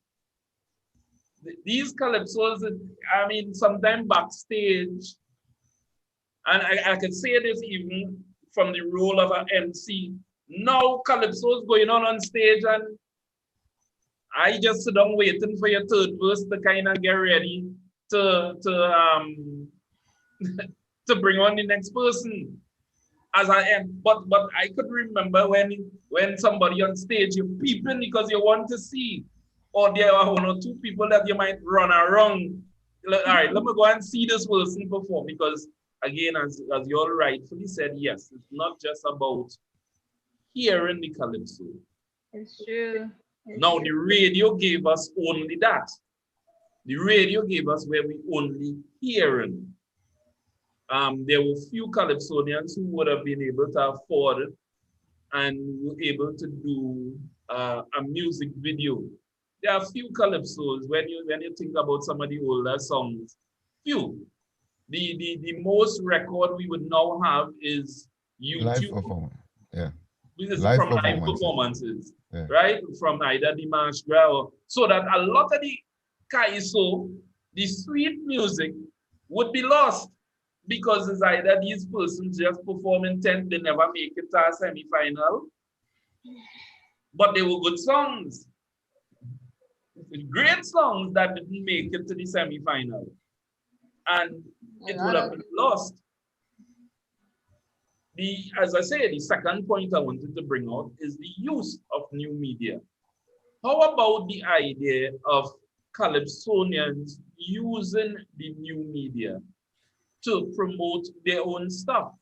These Calypsos, I mean, sometimes backstage, and I can say this even from the role of an MC. Now Calypso is going on stage, and I just sit down waiting for your third verse to kind of get ready to to bring on the next person as I am. But I could remember when somebody on stage, you're peeping because you want to see, or there are one or two people that you might run around. All right, let me go and see this person perform, because again, as you all rightfully said, yes, it's not just about hearing the calypso. It's true. Now, the radio gave us only that. The radio gave us where we only hearing. There were few Calypsonians who would have been able to afford it and were able to do a music video. There are few Calypsos when you think about some of the older songs. Few. The most record we would now have is Live YouTube. performance. Yeah. Live from live performances, yeah. Right? From either the Mashgra, so that a lot of the Kaiso, the sweet music, would be lost, because it's either these persons just performing 10, they never make it to a semi-final, but they were good songs, great songs that didn't make it to the semi-final, and it would have been lost. As I say, the second point I wanted to bring out is the use of new media. How about the idea of Calypsonians using the new media to promote their own stuff?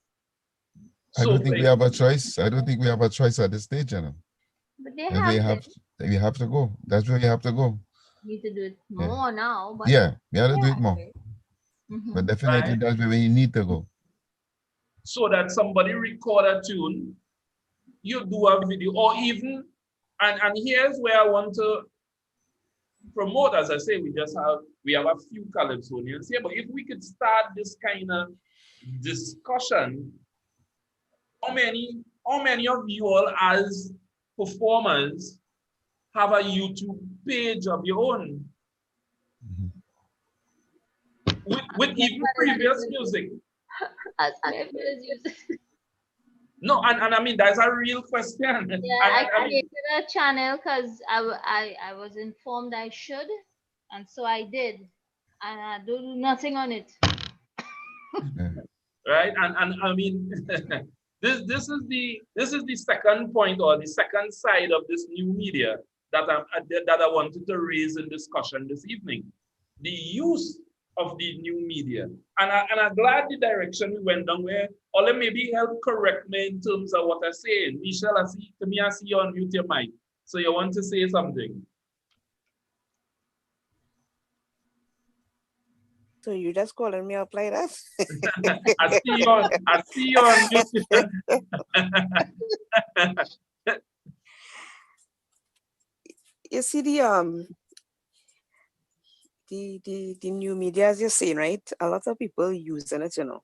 I don't think we have a choice. I don't think we have a choice at this stage, you know. But we have to go. That's where we have to go. Need to do it more now. But we have to do it more. But definitely that's where we need to go. So that somebody record a tune, you do a video, or even, and here's where I want to promote. As I say, we have a few Calypsonians here, but if we could start this kind of discussion, how many of you all as performers have a YouTube page of your own? With even previous music. No, and I mean, that's a real question. Yeah, I created a channel because I was informed I should, and so I did, and I do nothing on it. Right, and I mean, this is the second point, or the second side of this new media that I wanted to raise in discussion this evening. The use of the new media, and I'm glad the direction we went down, where Ole maybe help correct me in terms of what I say. Michelle, I see you on mute your mic, so you want to say something? So you just calling me up like that? I see you on mute. You see the new media, as you're saying, right? A lot of people using it, you know.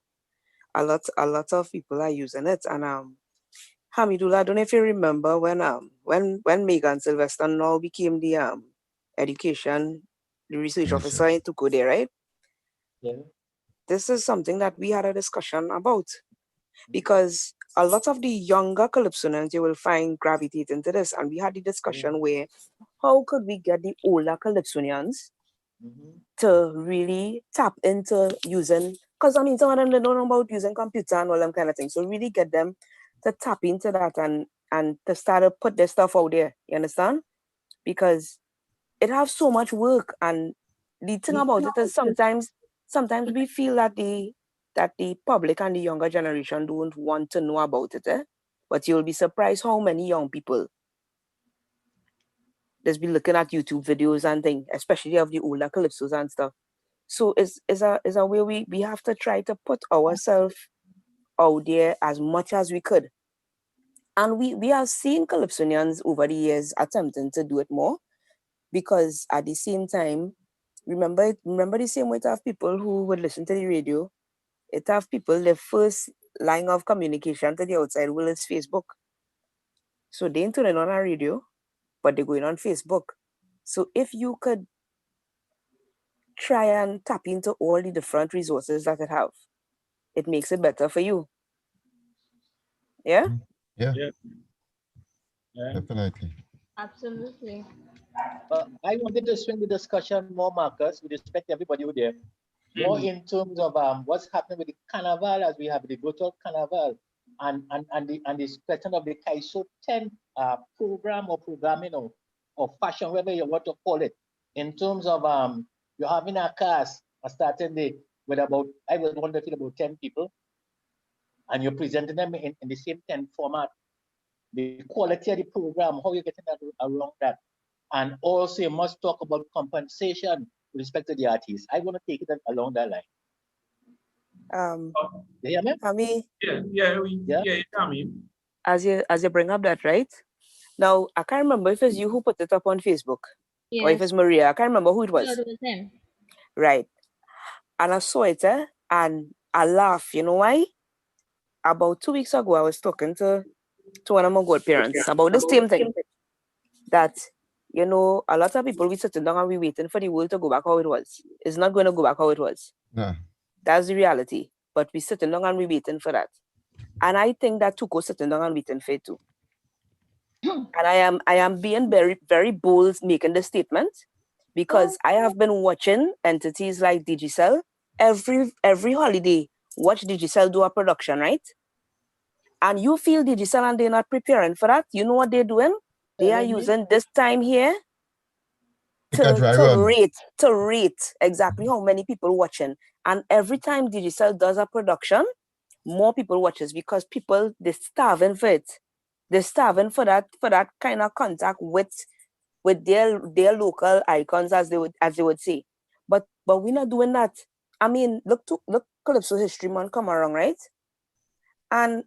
A lot of people are using it, and Hamidullah, I don't know if you remember when Megan Sylvester now became the research officer in Tukode, right? Yeah. This is something that we had a discussion about, because a lot of the younger Calypsonians you will find gravitate into this, and we had the discussion where how could we get the older Calypsonians to really tap into using, because I mean some of them they don't know about using computer and all them kind of things, so really get them to tap into that and to start to put their stuff out there, you understand? Because it has so much work, and the thing about it is sometimes we feel that the public and the younger generation don't want to know about it, but you'll be surprised how many young people just be looking at YouTube videos and things, especially of the older Calypsos and stuff. So it's a way we have to try to put ourselves out there as much as we could. And we have seen Calypsonians over the years attempting to do it more, because at the same time, remember the same way to have people who would listen to the radio, it have people, the first line of communication to the outside world is Facebook. So they ain't turning on a radio, but they're going on Facebook. So if you could try and tap into all the different resources that it have, it makes it better for you. Yeah? Yeah. Definitely. Absolutely. I wanted to swing the discussion more, Marcus, with respect to everybody who there. more Mhm. in terms of what's happening with the carnival as we have the virtual carnival and this question of the Calypso 10 program or programming or fashion, whatever you want to call it, in terms of you're having a cast, a starting day with about, I would want to feel about 10 people, and you're presenting them in the same 10 format. The quality of the program, how you're getting that around that. And also you must talk about compensation with respect to the artists. I want to take it along that line. Um, Oh, You hear me? Hami, Yeah. Tammy. as you bring up that, right? Now I can't remember if it's you who put it up on Facebook or if Yes. it's Maria. I can't remember who it No, was. it was him. Right. And I saw it, and I laughed. You know why? About 2 weeks ago, I was talking to one of my godparents about the same thing. That, you know, a lot of people we sitting down and we waiting for the world to go back how it was. It's not going to go back how it was. Nah. That's the reality. But we sitting down and we waiting for that. And I think that Tuko sitting down and waiting for it too. And I am being very, very bold making this statement because I have been watching entities like Digicel every holiday. Watch Digicel do a production, right? And you feel Digicel and they're not preparing for that. You know what they're doing? They are using this time here Take a dry run. to rate exactly how many people watching. And every time Digicel does a production, more people watches because people they're starving for it. They're starving for that kind of contact with their local icons as they would say. But we're not doing that. I mean, look Calypso History Month come around, right? And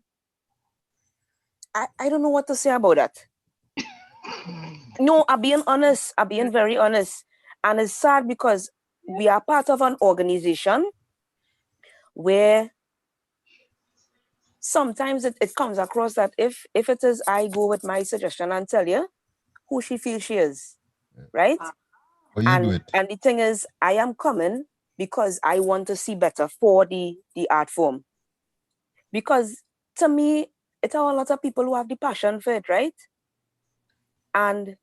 I don't know what to say about that. No, I'm being honest. I'm being very honest. And it's sad because we are part of an organization where sometimes it comes across that if it is I go with my suggestion and tell you who she feels she is, right? Or you do it. And the thing is, I am coming because I want to see better for the art form. Because to me, it's a lot of people who have the passion for it, right? And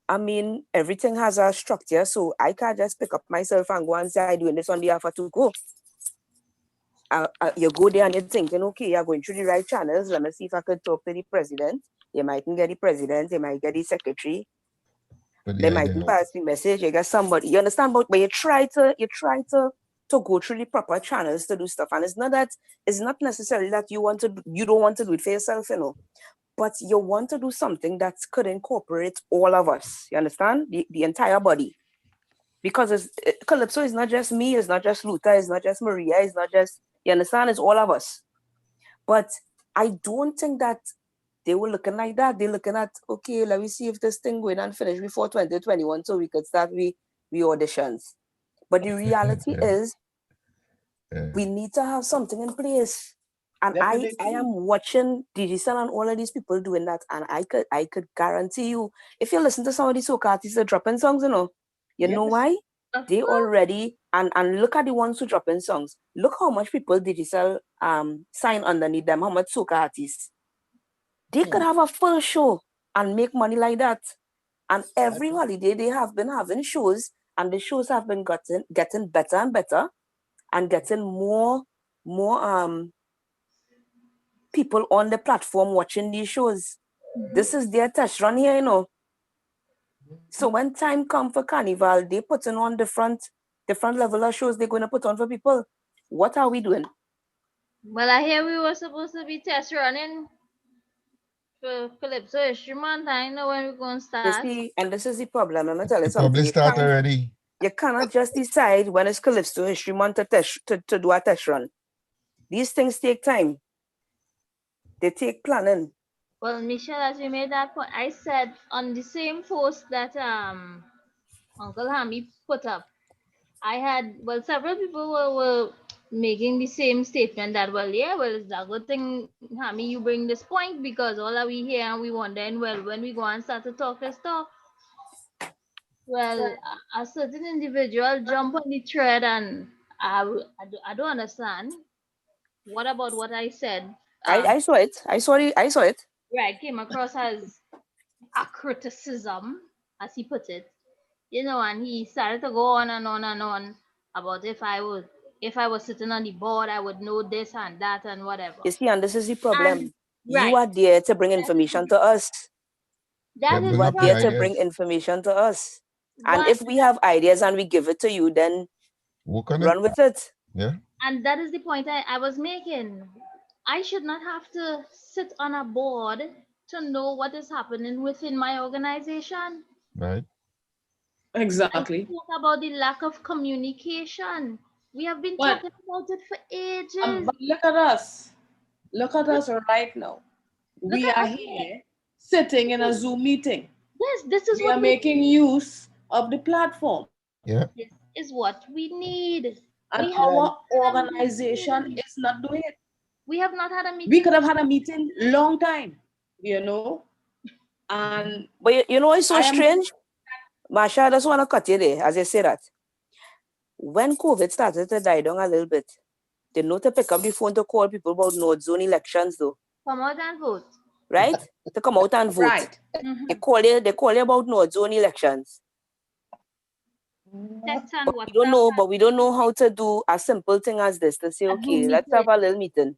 I mean, everything has a structure, so I can't just pick up myself and go and say I'm doing this on behalf of Tuko. You go there and you're thinking, okay, you're going through the right channels. Let me see if I could talk to the president. You mightn't get the president, you might get the secretary. They mightn't pass the message. You get somebody. You understand? But you try to go through the proper channels to do stuff. And it's not necessarily that you don't want to do it for yourself, you know. But you want to do something that could incorporate all of us. You understand? The entire body. Because Calypso is not just me, it's not just Luther, it's not just Maria, it's not just, you understand? It's all of us. But I don't think that they were looking like that. They're looking at, okay, let me see if this thing going and finish before 2021 so we could start we auditions. But the reality is we need to have something in place. And I am watching Digicel and all of these people doing that. And I could guarantee you, if you listen to some of these soca artists that dropping songs, you know why? They already and look at the ones who dropping songs. Look how much people Digicel sign underneath them, how much soca artists. They could have a full show and make money like that. And every holiday they have been having shows, and the shows have been getting better and better, and getting more people on the platform watching these shows. This is their test run here, So when time comes for Carnival, they putting on different level of shows they're going to put on for people. What are we doing? Well, I hear we were supposed to be test running for Calypso History Month. I know when we're going to You start. see, and this is the problem. I'm going to tell you You something. probably start already. You cannot just decide when it's Calypso History Month to do a test run. These things take time. They take planning. Well, Michelle, as you made that point, I said on the same post that Uncle Hammy put up, several people were making the same statement that, it's a good thing, Hammy, you bring this point because all that we hear and we wondering, when we go and start to talk this talk, a certain individual jump on the thread and I don't understand. What about what I said? I saw it. I saw it. Right, came across as a criticism, as he put it, and he started to go on and on and on about if I would If I was sitting on the board, I would know this and that and whatever. You see, and this is the And problem. You right, are there to bring information to us. Yeah, that is You bring are up the there to what bring ideas. information to us. And what if we have ideas and we give it to you, then Work on it. run with it. Yeah. and that is the point I was making. I should not have to sit on a board to know what is happening within my organization. Right. I Exactly. talk about the lack of communication. We have been But, talking about it for ages. but look at us. Look at us right now. Look We at are us here. here sitting in a Zoom meeting. Yes, this is We are what we making use of the platform. Yeah. this is what we need. And We have Right. our had a organization meeting. is not doing it. We have not had a We meeting. could have had a meeting long time, you know. And But you know what's so I am strange? Marsha, I just want to cut you there as you say that. When COVID started to die down a little bit, they know to pick up the phone to call people about North Zone elections though, Come out and vote. right? To come out and vote. right. Mhm. They call you about North Zone elections. Text and But we WhatsApp don't know how to do a simple thing as this to say, and Zoom okay, let's have meeting. a little meeting.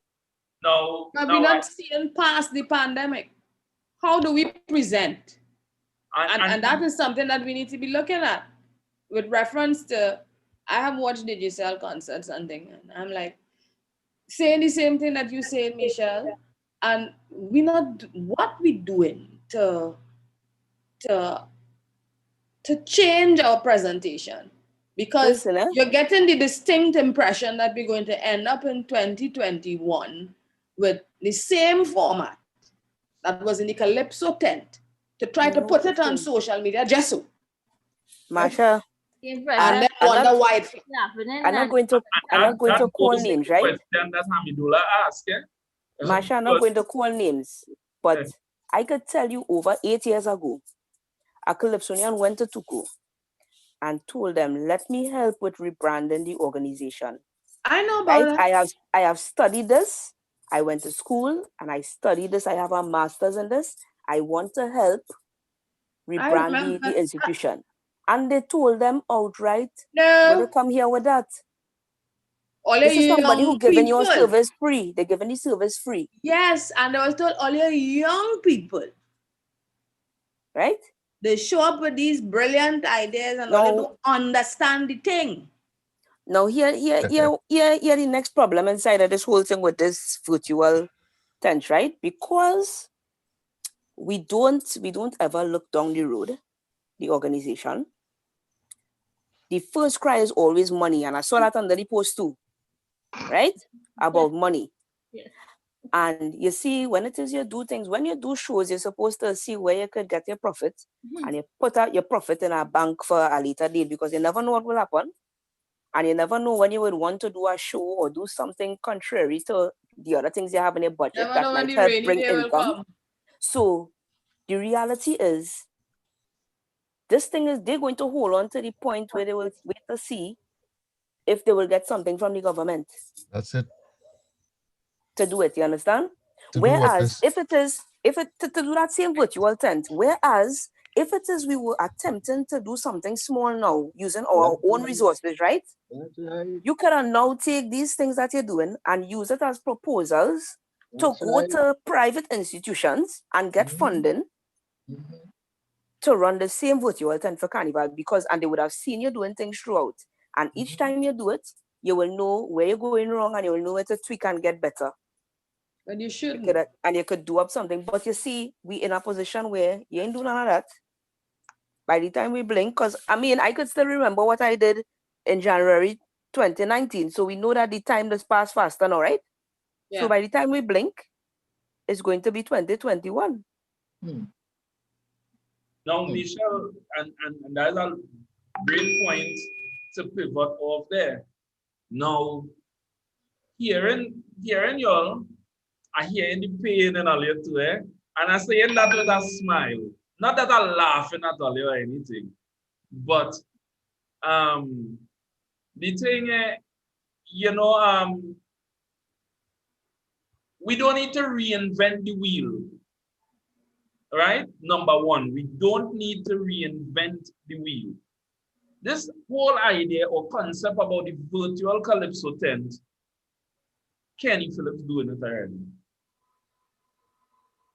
Now, But now we're not seeing past the pandemic. How do we present? And that is something that we need to be looking at with reference to, I have watched Digicel concerts and things, and I'm like, saying the same thing that you say, Michelle, and we not what we doing to to change our presentation, because Listen, you're getting the distinct impression that we're going to end up in 2021 with the same format that was in the Calypso tent to try to No, put it on listen. social media just so, Marsha, The and impression then I'm wonder not- why it happening I'm not and going to that call goes to names, the right? question that Hamidullah asked, yeah? Marsha, I'm not Because- going to call names, but I could tell you over 8 years ago, a Calypsonian went to Tuku and told them, let me help with rebranding the organization. I know about Right? it. I have studied this. I went to school and I studied this. I have a master's in this. I want to help rebrand remember. the institution. And they told them outright, No, when they come here with that. all This your is somebody young who giving your people. service free. They're giving the service free, Yes, and I was told all your young people, right? they show up with these brilliant ideas and all they No. don't understand the thing. Now here the next problem inside of this whole thing with this virtual tent, right? Because we don't ever look down the road, the organization. The first cry is always money, and I saw that under the post too, right? About money. Yes. And you see, when it is you do things, when you do shows, you're supposed to see where you could get your profit, and you put out your profit in a bank for a later date, because you never know what will happen. And you never know when you would want to do a show or do something contrary to the other things you have in your budget Never that know when might the help rainy bring day will income. come. So the reality is, this thing is, they're going to hold on to the point where they will wait to see if they will get something from the government That's it. to do it. You understand? To do what Whereas this? if it to do that same virtual tent, whereas if it is we were attempting to do something small now using our own resources, right? You can now take these things that you're doing and use it as proposals to go to private institutions and get funding to run the same virtual tent for Carnival, and they would have seen you doing things throughout. And each time you do it, you will know where you're going wrong and you will know where to tweak and get better. But you shouldn't. And you could do up something. But you see, we in a position where you ain't doing none of that. By the time we blink, because I could still remember what I did in January 2019. So we know that the time does pass faster now, right? Yeah. So by the time we blink, it's going to be 2021. Now, Michelle, and that's a great point to pivot off there. Now, hearing y'all, I hearing the pain and all you too, eh? And I saying that with a smile. Not that I'm laughing at all you or anything, but the thing, we don't need to reinvent the wheel. Right? Number one, we don't need to reinvent the wheel. this whole idea or concept about the virtual Calypso tent, Kenny Phillips doing it already.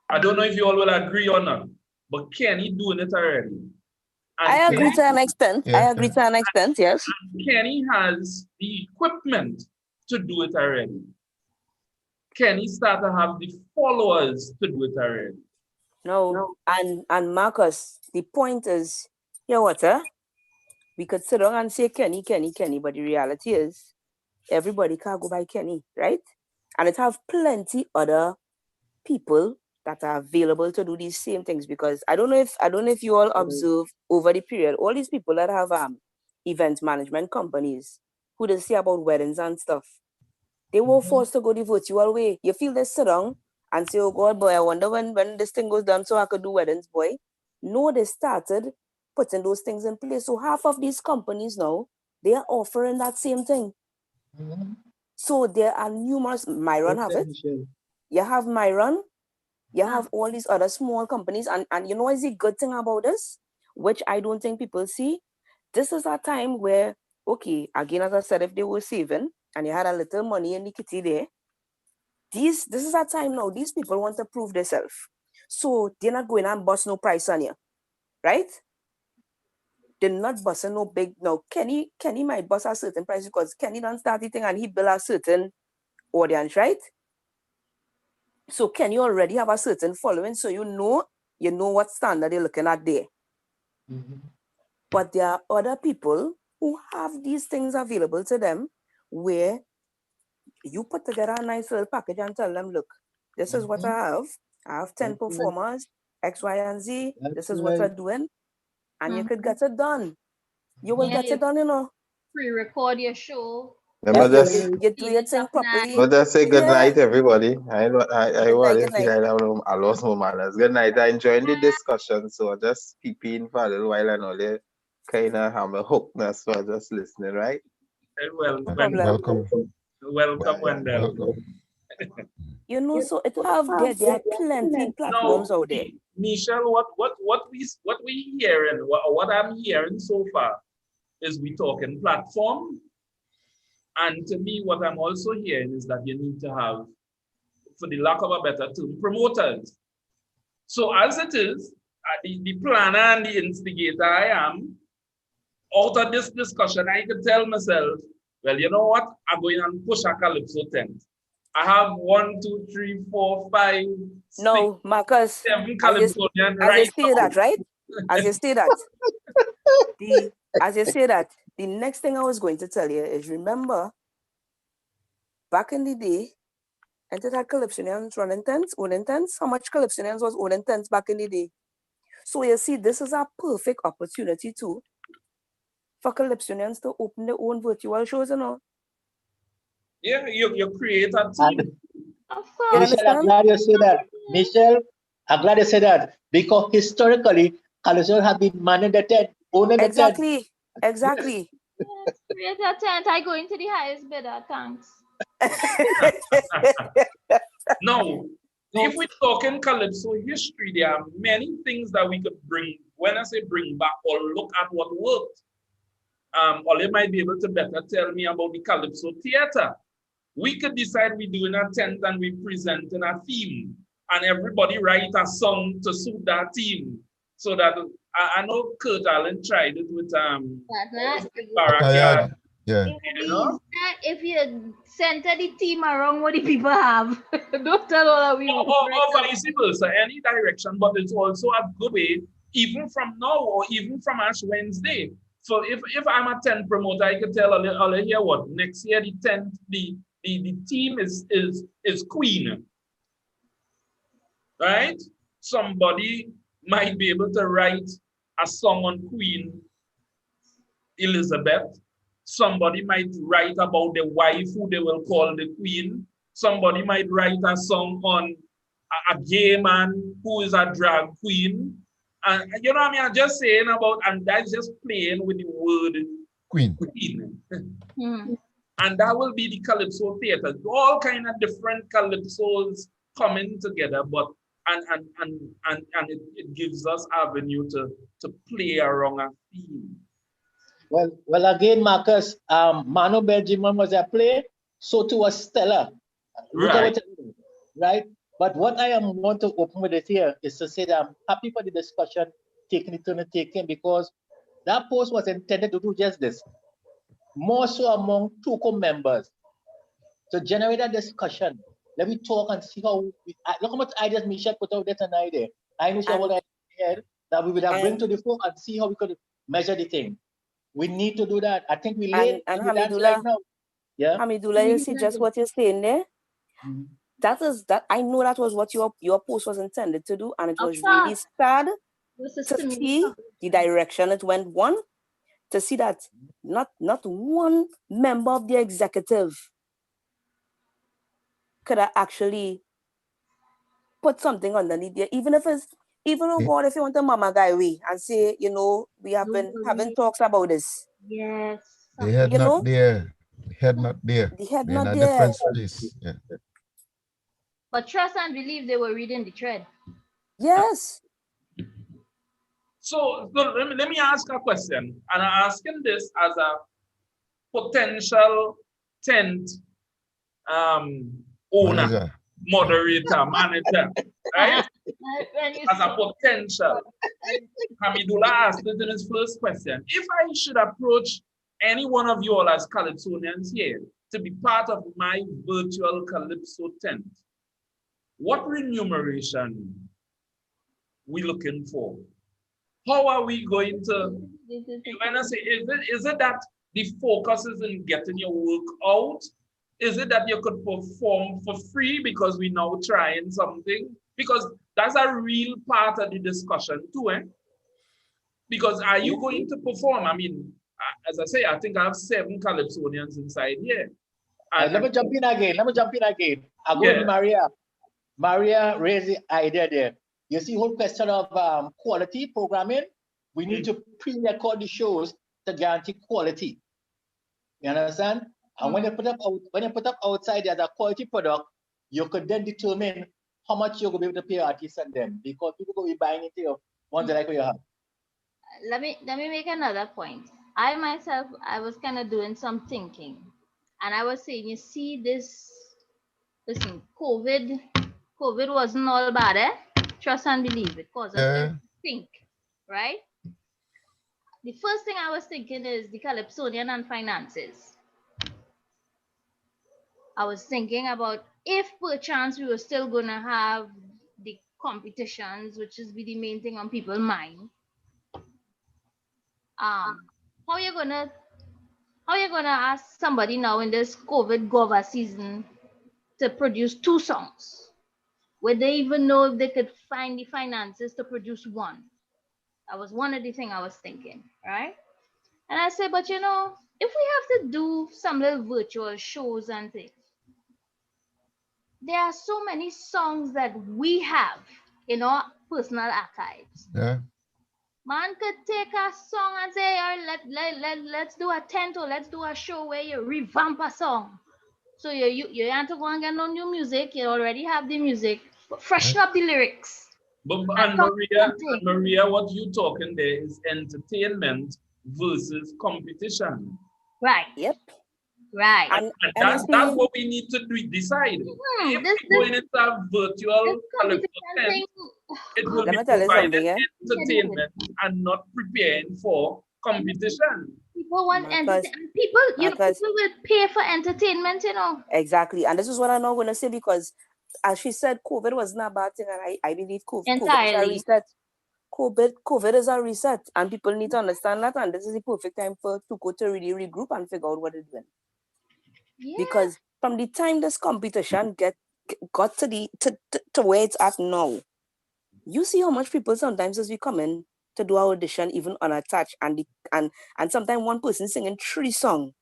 I don't know if you all will agree or not, but Kenny doing it already. And I agree to an extent. Yeah, I agree to an extent, yes. Kenny has the equipment to do it already. Kenny start to have the followers to do it already. No, and Marcus, the point is, you know what, we could sit down and say Kenny, Kenny, Kenny, but the reality is everybody can't go by Kenny, right? And it have plenty other people that are available to do these same things, because I don't know if you all observe over the period, all these people that have event management companies who they say about weddings and stuff, they were forced to go the virtual way. You feel they sit down and say, oh God, boy, I wonder when this thing goes down so I could do weddings, boy. No, they started putting those things in place. So half of these companies now, they are offering that same thing. So there are numerous, Myron have it. You have Myron, you have all these other small companies. And you know what's the good thing about this, which I don't think people see? This is a time where, okay, again, as I said, if they were saving and you had a little money in the kitty there, this is a time now, these people want to prove themselves. So they're not going and bust no price on you, right? They're not busting no big, no, Kenny might bust a certain price because Kenny done start the thing and he built a certain audience, right? So Kenny already have a certain following, so you know what standard you're looking at there. But there are other people who have these things available to them where you put together a nice little package and tell them, look, this is what I have. I have 10 performers, X, Y, and Z. This is what we're doing. And you could get it done. You will get it done, you know. Pre-record your show. You do your thing properly. Let us say good night, everybody. I Good night. I lost my manners. Good night. I enjoyed the discussion, so I just keep in for a little while and all that kind of have a hookness for just listening, right? Welcome, Wendell. You know, so it have there are plenty platforms out there. Michelle, what we hearing, what I'm hearing so far is we talking platform. And to me, what I'm also hearing is that you need to have, for the lack of a better term, promoters. So as it is, the planner and the instigator I am, out of this discussion, I could tell myself, well, you know what? I'm going and push a Calypso tent. I have 1, 2, 3, 4, 5, 6, no, Marcus, 7 Calypsonians right now. As you say that, right? As you say that, the next thing I was going to tell you is, remember, back in the day, and that Calypsonians running tents, owning tents, how much Calypsonians was owning tents back in the day? So you see, this is a perfect opportunity too for Calypsonians to open their own virtual shows, you know. Yeah, you create a team. Michelle, I'm glad you say that. Michelle, I'm glad you say that, because historically, Calypso have been manning the tent, owning the tent. Exactly. Yes, create a tent. I go into the highest bidder. Thanks. No, if we're talking Calypso history, there are many things that we could bring. When I say bring back or look at what worked, or they might be able to better tell me about the Calypso theater. We could decide we're doing a tent and we present in a theme, and everybody write a song to suit that theme. So that I know Kurt Allen tried it with Barakyard. Yeah. You know? If you center the team around what the people have, don't tell all of you. Or vice versa, any direction, but it's also a good way, even from now or even from Ash Wednesday. So if I'm a tent promoter, I can tell all here what next year the tent, the team is Queen. Right? Somebody might be able to write a song on Queen Elizabeth. Somebody might write about the wife who they will call the queen. Somebody might write a song on a gay man who is a drag queen. And you know what I mean? I'm just saying about, and that's just playing with the word queen. And that will be the Calypso theater. All kind of different Calypsos coming together, but and it gives us avenue to play around a theme. Well, again, Marcus, Mano Benjamin was a play, so too was Stella. Look at Right. what, right? But what I am want to open with it here is to say that I'm happy for the discussion, taking it turn and taking, because that post was intended to do just this. More so among TUCO members, to generate a discussion. Let me talk and see how, look how much ideas Michelle put out there tonight. I know she And- have head that we would have bring and- to the fore and see how we could measure the thing. We need to do that. I think we And late in the dance right now. Yeah. Hamidullah, you see just what you're saying there? Mhm. That I know that was what your post was intended to do, and it Of was really course. sad It was a to stimulus see of the direction it went. One, to see that not one member of the executive could have actually put something underneath there, even if it's oh God, if you want a mama guy way and say, you know, we have been having talks about this. Yes. The head You know? not there. The head not there. The head They're in not a there. different space. Yeah. But trust and believe they were reading the thread. Yes. So let me ask a question, and I'm asking this as a potential tent owner, Manager. moderator, manager, right? As a potential. Hamidullah asked it in his first question. If I should approach any one of you all as Calypsonians here to be part of my virtual Calypso tent, what remuneration we looking for? How are we going to, when I say, is it that the focus is in getting your work out? Is it that you could perform for free because we now trying something? Because that's a real part of the discussion too, eh? Because are you going to perform? I mean, as I say, I think I have 7 Calypsonians inside here. Let me jump in again. I go Yeah. with Maria. Maria raised the idea there. You see, whole question of quality programming. We need to pre-record the shows to guarantee quality. You understand? And when you put up outside as a quality product, you could then determine how much you're going to be able to pay artists and them, because people will be buying into your ones that like what you have. Let me make another point. I myself, I was kind of doing some thinking, and I was saying, you see, listen, COVID wasn't all bad, eh? Trust and believe it caused us to think, right? The first thing I was thinking is the Calypsonian and finances. I was thinking about if perchance we were still gonna have the competitions, which is be the main thing on people's mind. How you gonna ask somebody now in this COVID Gova season to produce 2 songs? Would they even know if they could find the finances to produce one? That was one of the things I was thinking, right? And I said, but you know, if we have to do some little virtual shows and things, there are so many songs that we have in our personal archives. Yeah. Man could take a song and say, let's do a tent or let's do a show where you revamp a song. So you have to go and get no new music. You already have the music. Freshen up the lyrics. But Maria, what you talking there is entertainment versus competition. Right. Yep. Right. And that's what we need to decide. If we're going into a virtual Calypso tent, it will be providing entertainment and not preparing for competition. People want entertainment. People will pay for entertainment, you know. Exactly. And this is what I'm not going to say, because as she said, COVID was not a bad thing, and I believe COVID is a reset. COVID is a reset, and people need to understand that, and this is the perfect time to go to really regroup and figure out what it's doing. Yeah. Because from the time this competition got to where it's at now, you see how much people sometimes as we come in to do our audition even unattached, and sometimes one person singing 3 songs,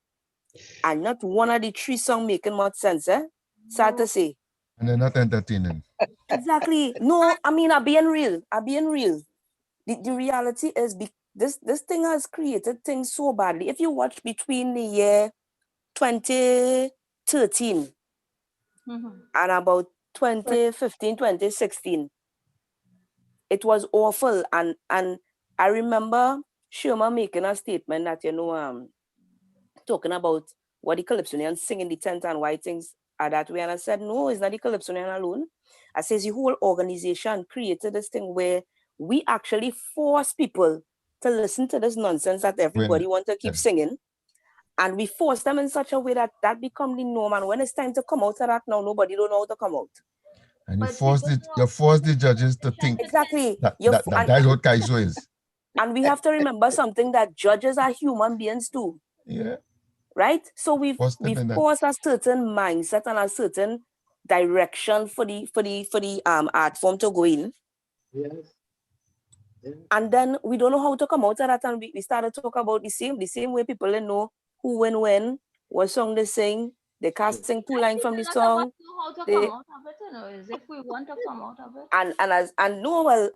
and not one of the 3 songs making much sense, eh? Sad to say. And they're not entertaining. Exactly. No, I mean, I'm being real. The reality is this thing has created things so badly. If you watch between the year 2013 and about 2015, 2016, it was awful. And I remember Sherman making a statement that, talking about what the Calypsonians sing in the tent and why things are that way. And I said, no, it's not the Calypsonian alone. I says the whole organization created this thing where we actually force people to listen to this nonsense that everybody wants to keep singing. And we force them in such a way that that become the norm. And when it's time to come out of that now, nobody don't know how to come out. And you force the judges to think exactly that's what Calypso is. And we have to remember something, that judges are human beings too. Yeah. Right? So we've forced a certain mindset and a certain direction for the art form to go in. Yes. And then we don't know how to come out of that, and we started to talk about the same way people didn't know who and when, what song they sing. They can't sing two lines from the song. How to come out of it, is if we want to come out of it. And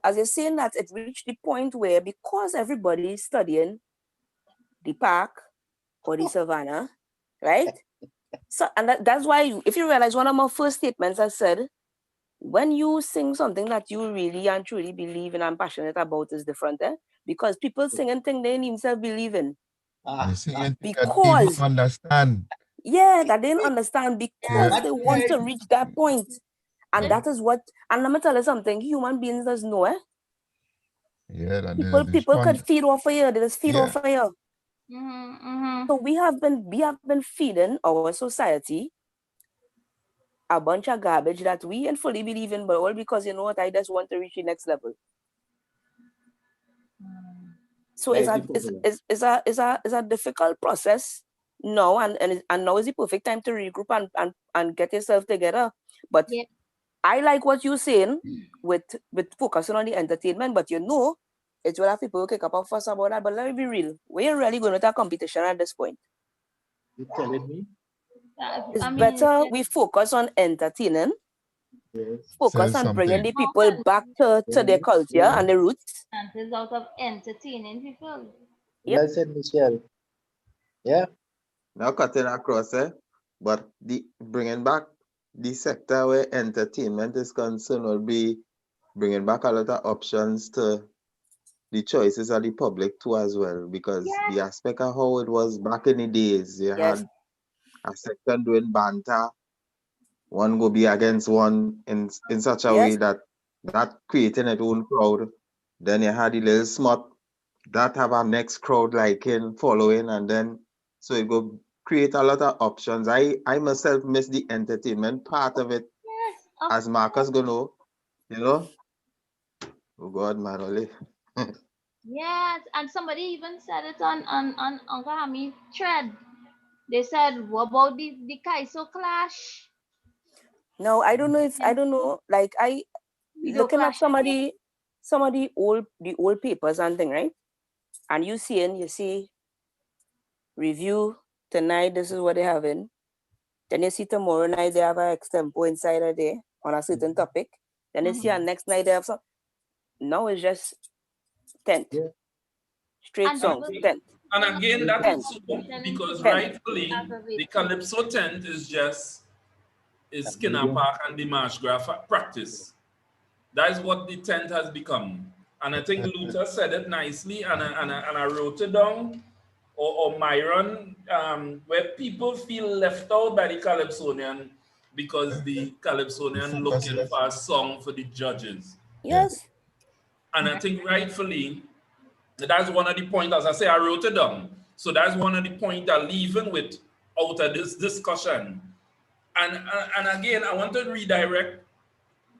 as you're saying that, it reached the point where, because everybody is studying the park or the savannah, right? So, and that's why, if you realize, one of my first statements I said, when you sing something that you really and truly believe in and passionate about, is different, because people sing and think they themselves believe in. Because understand. Yeah, that they didn't understand, because they want to reach that point. And that is what, and let me tell you something, human beings does know, Yeah, people could feed off of you, they just feed off of you. Mm-hmm. So we have been feeding our society a bunch of garbage that we ain't fully believe in, but all because, you know what, I just want to reach the next level. So it's a difficult process now, and now is the perfect time to regroup and get yourself together. But I like what you're saying with focusing on the entertainment, but it's what people will kick up a fuss about that. But let me be real, we're really going to a competition at this point. You telling me? It's better we focus on entertaining, focus on bringing the people back to their culture and their roots. And it's out of entertaining people. Well said, Michelle. Yeah. Now cutting across, but bringing back the sector where entertainment is concerned will be bringing back a lot of options to the choices of the public too as well, because the aspect of how it was back in the days, you had a section doing banter, one go be against one in such a way that creating its own crowd. Then you had the little smut that have a next crowd liking, following, and then so it go create a lot of options. I myself miss the entertainment part of it. As Marcus gonna know, oh God, man, only. Yes, and somebody even said it on Uncle Hamid thread. They said, what about the Calypso clash? No, I don't know. Like, I looking at some of the old papers and thing, right? And you see review tonight, this is what they're having. Then you see tomorrow night they have an extempo inside of there on a certain topic. Then you see next night they have some. Now it's just tent. Straight songs, tent. And again, that is so, because rightfully the Calypso tent is Skinner Park and the Marsh Graph practice. That is what the tent has become. And I think Luther said it nicely, and I wrote it down, or Myron, where people feel left out by the Calypsonian because the Calypsonian looking for a song for the judges. Yes. And I think rightfully, that's one of the points, as I say, I wrote it down. So that's one of the points I'm leaving with out of this discussion. And again, I want to redirect.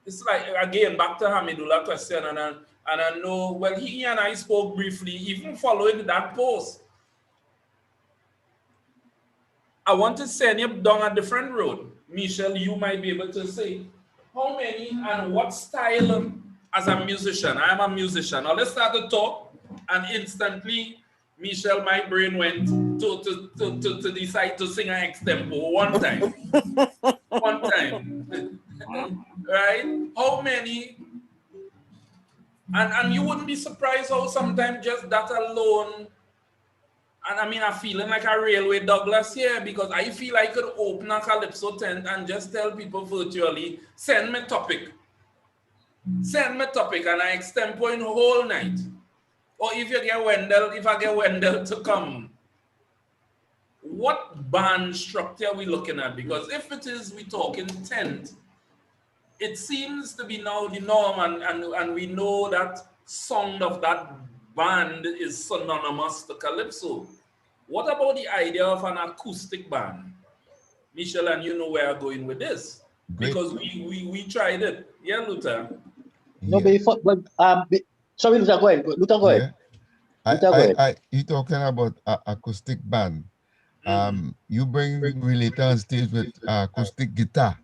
It's like, again, back to Hamidullah's question, and I know, well, he and I spoke briefly, even following that post. I want to send you down a different road. Michelle, you might be able to say, how many and what style as a musician? I'm a musician. Now let's start to talk, and instantly, Michelle, my brain went to decide to sing an extempo one time. One time. Right? How many? And you wouldn't be surprised how sometimes just that alone, and I mean, I'm feeling like a railway Douglas here, because I feel I could open a Calypso tent and just tell people virtually, send me topic. Send me topic, and I extempo in whole night. Or if you get Wendell, if I get Wendell to come, what band structure are we looking at? Because if it is we talking tent, it seems to be now the norm, and we know that sound of that band is synonymous to Calypso. What about the idea of an acoustic band? Michelle, and you know where I'm going with this. Great. Because we tried it. Yeah, Luther. No, Yeah. before, but sorry, Luther, go ahead. Luther, go ahead. Yeah. Luther, go ahead. You talking about acoustic band. Mhm. You bring Relator on stage with acoustic guitar,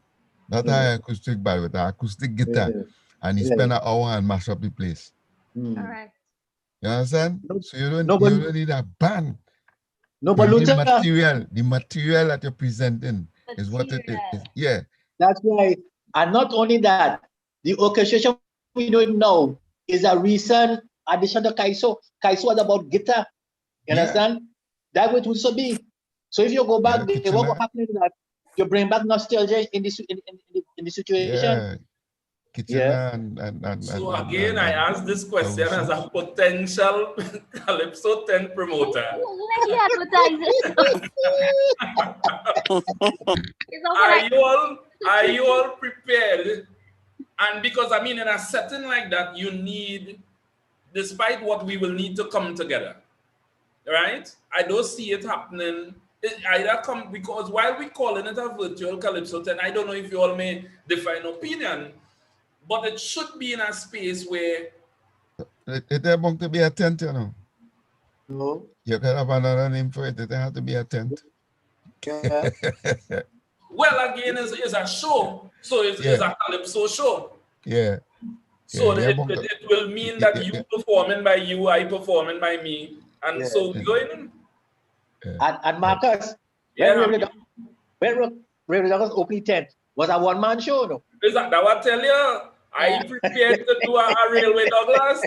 not an acoustic band, with an acoustic guitar, Yeah. and he Yeah. spend an hour and mash up the place. Correct. You understand? No, So no, but, you don't need a band. no, You but need Luther, the material that you're presenting is what it Material. is. Yeah. that's right. And not only that, the orchestration we know now is a recent addition to Calypso. Calypso was about guitar. You Yeah. understand? That would also be. So if you go back Yeah, there, what will Kitchener. happen is that you bring back nostalgia in the situation. Yeah. Yeah. Kitchener and So again, I asked this question as Caruso. a potential Calypso 10 promoter. Like he advertises. It's not what Are you all prepared? And because I mean, in a setting like that, you need, despite what we will need to come together, right? I don't see it happening. It either come because while we calling it a virtual Calypso 10, I don't know if you all may define opinion, but it should be in a space where It going to be a tent, you know. No. You can have another name for it. It have to be a tent. Yeah. well, again, is a show. So it's Yeah. a Calypso show. Yeah. So Yeah. it will mean that you performing by you, I performing by me. And Yeah. so we going. And Marcus, when Yeah, Reverend Douglas opening tent was a one-man show, no? is that what I tell you? I prepared to do a Railway Douglas.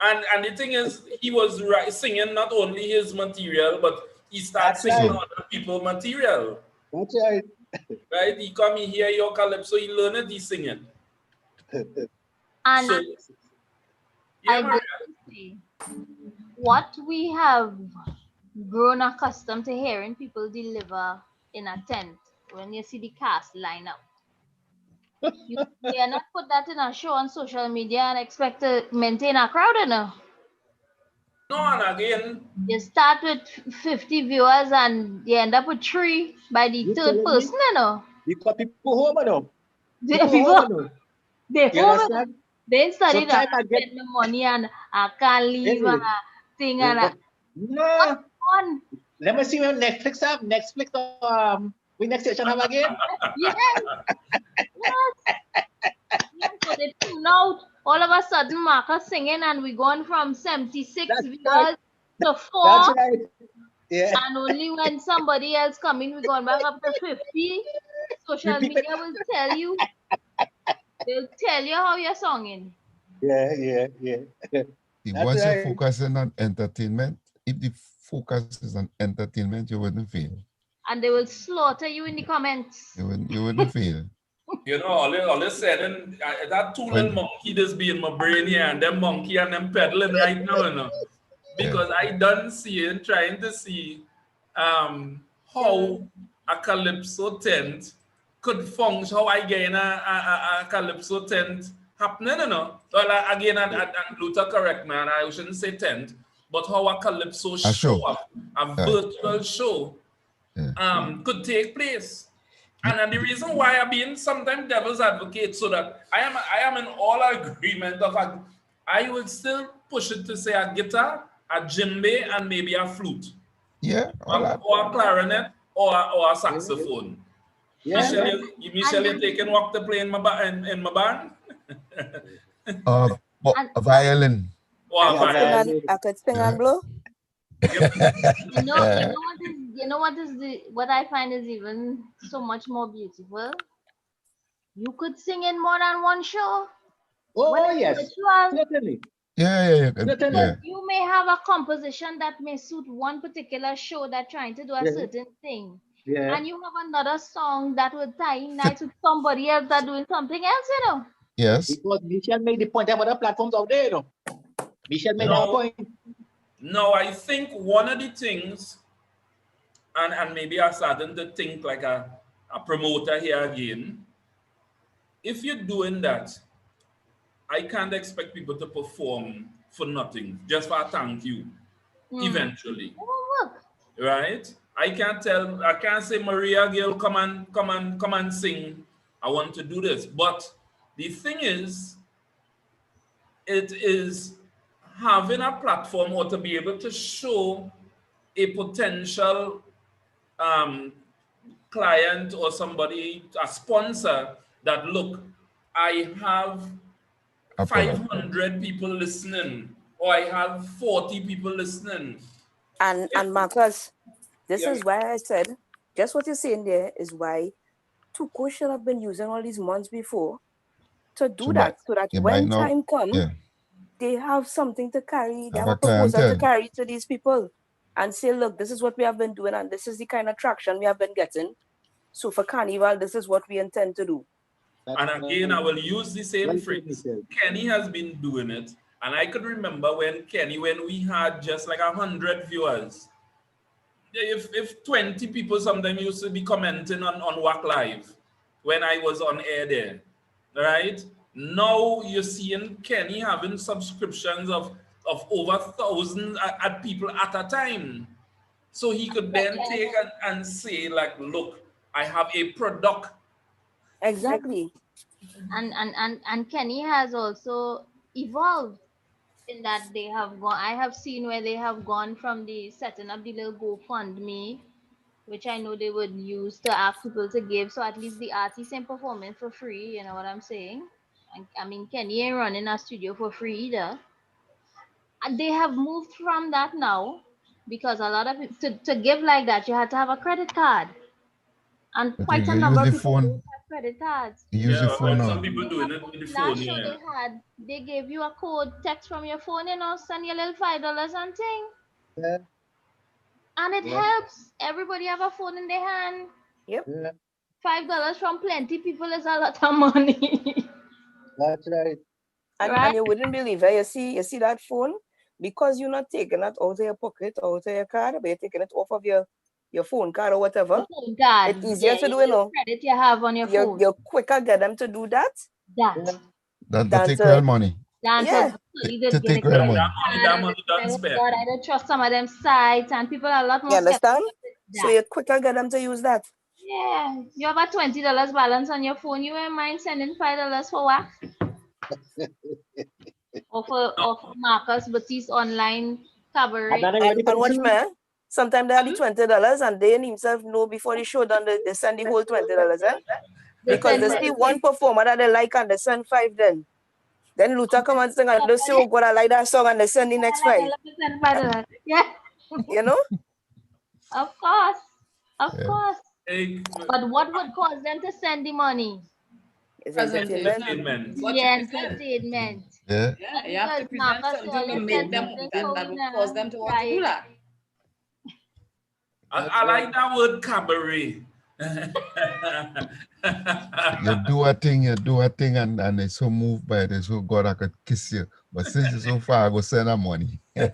And the thing is, he was singing not only his material, but he started singing other people's material. That's right. Right? He come, he hear your Calypso, he learn it, he singing. And so, I would say, what we have grown accustomed to hearing people deliver in a tent when you see the cast line up. You cannot put that in a show on social media and expect to maintain a crowd, you know. No, and again, you start with 50 viewers and you end up with 3 by the third person, you know. Because people home, you know. They study that and spend the money and I can't leave and a thing and a no. Let me see when Netflix have Netflix we next station have again. Yes. So they tune out. All of a sudden Marcus singing and we gone from 76 viewers to 4. That's right. Yeah. And only when somebody else come in, we gone back up to 50. Social media will tell you. They'll tell you how you're singing. Yeah. Once you're focusing on entertainment, if the focus is on entertainment, you wouldn't fail. And they will slaughter you in the comments. You wouldn't fail. You know, all they said, and that two little monkey just be in my brain here, and them monkey and them peddling right now, you know. Because I done seeing, trying to see how a Calypso tent could function, how I gain a Calypso tent happening, you know. Well, again, and Luther correct, man, I shouldn't say tent, but how a Calypso show, a virtual show, could take place. And the reason why I'm being sometimes devil's advocate, so that I am in all agreement of I would still push it to say a guitar, a djembe, and maybe a flute. Yeah. Or a clarinet or a saxophone. Yeah. Michelle, you taking walk to play in my band? A violin. I could sing and blow. You know what I find is even so much more beautiful. You could sing in more than one show. Oh yes, certainly. Yeah. You may have a composition that may suit one particular show that's trying to do a certain thing. Yeah. And you have another song that would tie in nice with somebody else that's doing something else, you know. Yes. Because Michelle made the point about the platforms out there, you know. Michelle made that No. point. No, I think one of the things, and maybe I'm starting to think like a promoter here again. If you're doing that, I can't expect people to perform for nothing, just for a thank you, eventually. It won't work. Right? I can't say, Maria girl, come and sing. I want to do this. But the thing is, it is having a platform or to be able to show a potential client or somebody, a sponsor, that look, I have A product. 500 people listening, or I have 40 people listening. And Marcus, this Yeah. is why I said, just what you're saying there is why Tuco should have been using all these months before to do So that, so that by when now, time comes, yeah, they have something to carry, they have have a a proposal to clientele. carry to these people and say, look, this is what we have been doing and this is the kind of traction we have been getting. So for Carnival, this is what we intend to do. And again, I will use the same Well said, phrase. Michelle. Kenny has been doing it. And I could remember when we had just like 100 viewers. If 20 people sometimes used to be commenting on WAC Live when I was on air there, right? Now you're seeing Kenny having subscriptions of over 1,000 at people at a time. So he could then take and say like, look, I have a product. Exactly. And Kenny has also evolved in that they have gone. I have seen where they have gone from the setting up the little GoFundMe, which I know they would use to ask people to give, so at least the artists ain't performing for free. You know what I'm saying? I mean, Kenny ain't running a studio for free either. And they have moved from that now, because a lot of to give like that, you had to have a credit card, and But quite a you use number of the people phone. don't have credit cards. You use the Yeah, phone well, some now. people They doing have it with the phone, last show yeah. they gave you a code text from your phone, send you a little $5 and thing, Yeah, and it yeah, helps. Everybody have a phone in their hand. Yep. yeah. $5 from plenty people is a lot of money. That's right. And Right? you wouldn't believe it. You see that phone? Because you're not taking it out of your pocket or out of your card, but you're taking it off of your phone card or whatever. The phone card. It's easier to do, the credit you have on your phone. You're quicker get them to do that That. That than take to, real money. Than yeah, To take real money. That money done spent. God, I don't trust some of them sites, and people are a lot more you understand? skeptical So of you're quicker get them to use that. yeah, you have a $20 balance on your phone. You ain't mind sending $5 for what? or for Marcus Batiste online cabaret. And then are you ready for And the watch truth? me, sometimes they have the $20 and they himself know before the show done, they send the whole $20, eh? They Because send they see one performer that they like and they send 5 then. Then Luther come and sing and they say, oh God, I like that song, and they send the next 5. $5. Yeah, You know? of course. Of Yeah. course. Hey, But what would cause them to send the money? It's Presentation. entertainment. What The you present. entertainment. Yeah. Yeah, you have to Because present Marcus something to always make said them something that so will cause them to want to do that. I like that word cabaret. You do a thing, and they're so moved by it, so God, I could kiss you. But since you're so far, I go send her money. in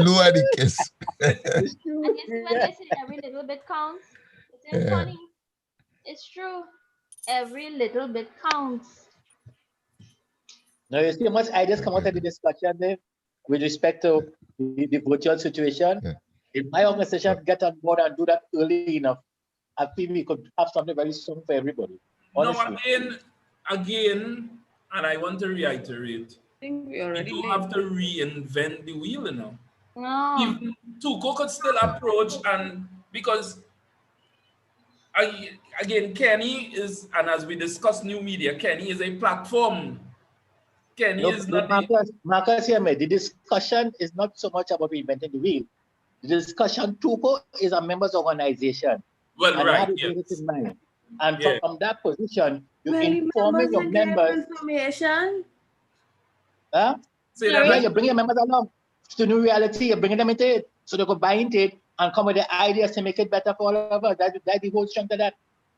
lieu of the kiss. It's true. And you see when Yeah. they say every little bit counts, it ain't Yeah. funny. It's true. Every little bit counts. Now you see how much ideas come out of the discussion there with respect to the virtual situation. Yeah. If my organization get on board and do that early enough, I think we could have something very soon for everybody. No, Honestly. again, and I want to reiterate, I think we you already don't did. have to reinvent the wheel, you know. No. Even Tuco could still approach, and because again, Kenny is, and as we discuss new media, Kenny is a platform. Kenny Look, is not the Marcus here, mate. The discussion is not so much about reinventing the wheel. The discussion, Tuco is a members organization. well, And you right? have to Yes. bear this in mind. And Yeah. from that position, you're Well, informing your you gave members. information. Huh? Say Sorry? that Yeah, you bring your members along to new reality. You're bringing them into it, so they could buy into it and come with the ideas to make it better for all of us. That's the whole strength of that.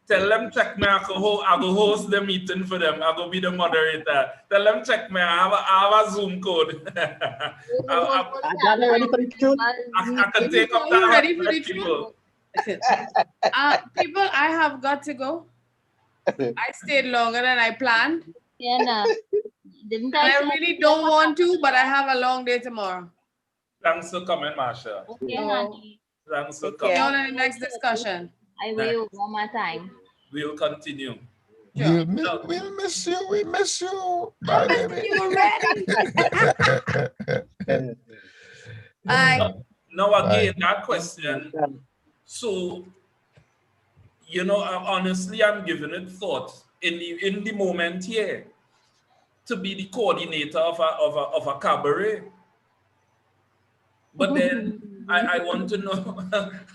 Tell them check me. I go host the meeting for them. I go be the moderator. Tell them check me. I have a Zoom code. Are you ready for the truth? I can take up Are you time ready with for the people. truth? People, I have got to go. I stayed longer than I planned. Yeah, didn't And I I say really don't want to, but I have a long day tomorrow. Thanks for coming, Marsha. okay, So, honey. Thanks for Take see coming. you care. all in the next discussion. I way over my time. We'll continue. Sure. We'll miss you. We miss you. I Bye, missed baby. you already. Bye. Now again, Bye. that question. So, you know, honestly, I'm giving it thought in the moment here to be the coordinator of a cabaret. But then I want to know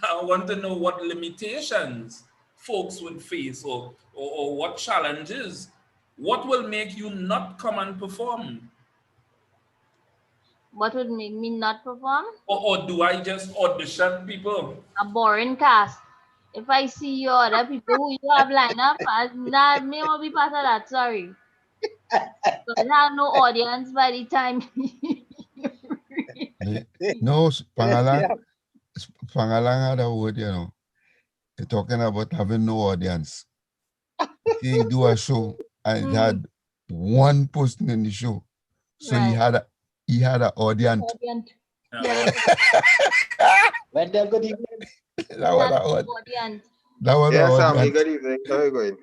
I want to know what limitations folks would face or what challenges. What will make you not come and perform? What would make me not perform? Or do I just audition people? A boring cast. If I see your other people who you have lined up, I may not be part of that. Sorry. But I have no audience by the time. No, Pangalang had a word, you know. You're talking about having no audience. He do a show and it had one person in the show. So Right. he had an audience. Yeah. When they're good evening. That was an Audience. That was Yes, an Sammy, audience. good evening. How are you going?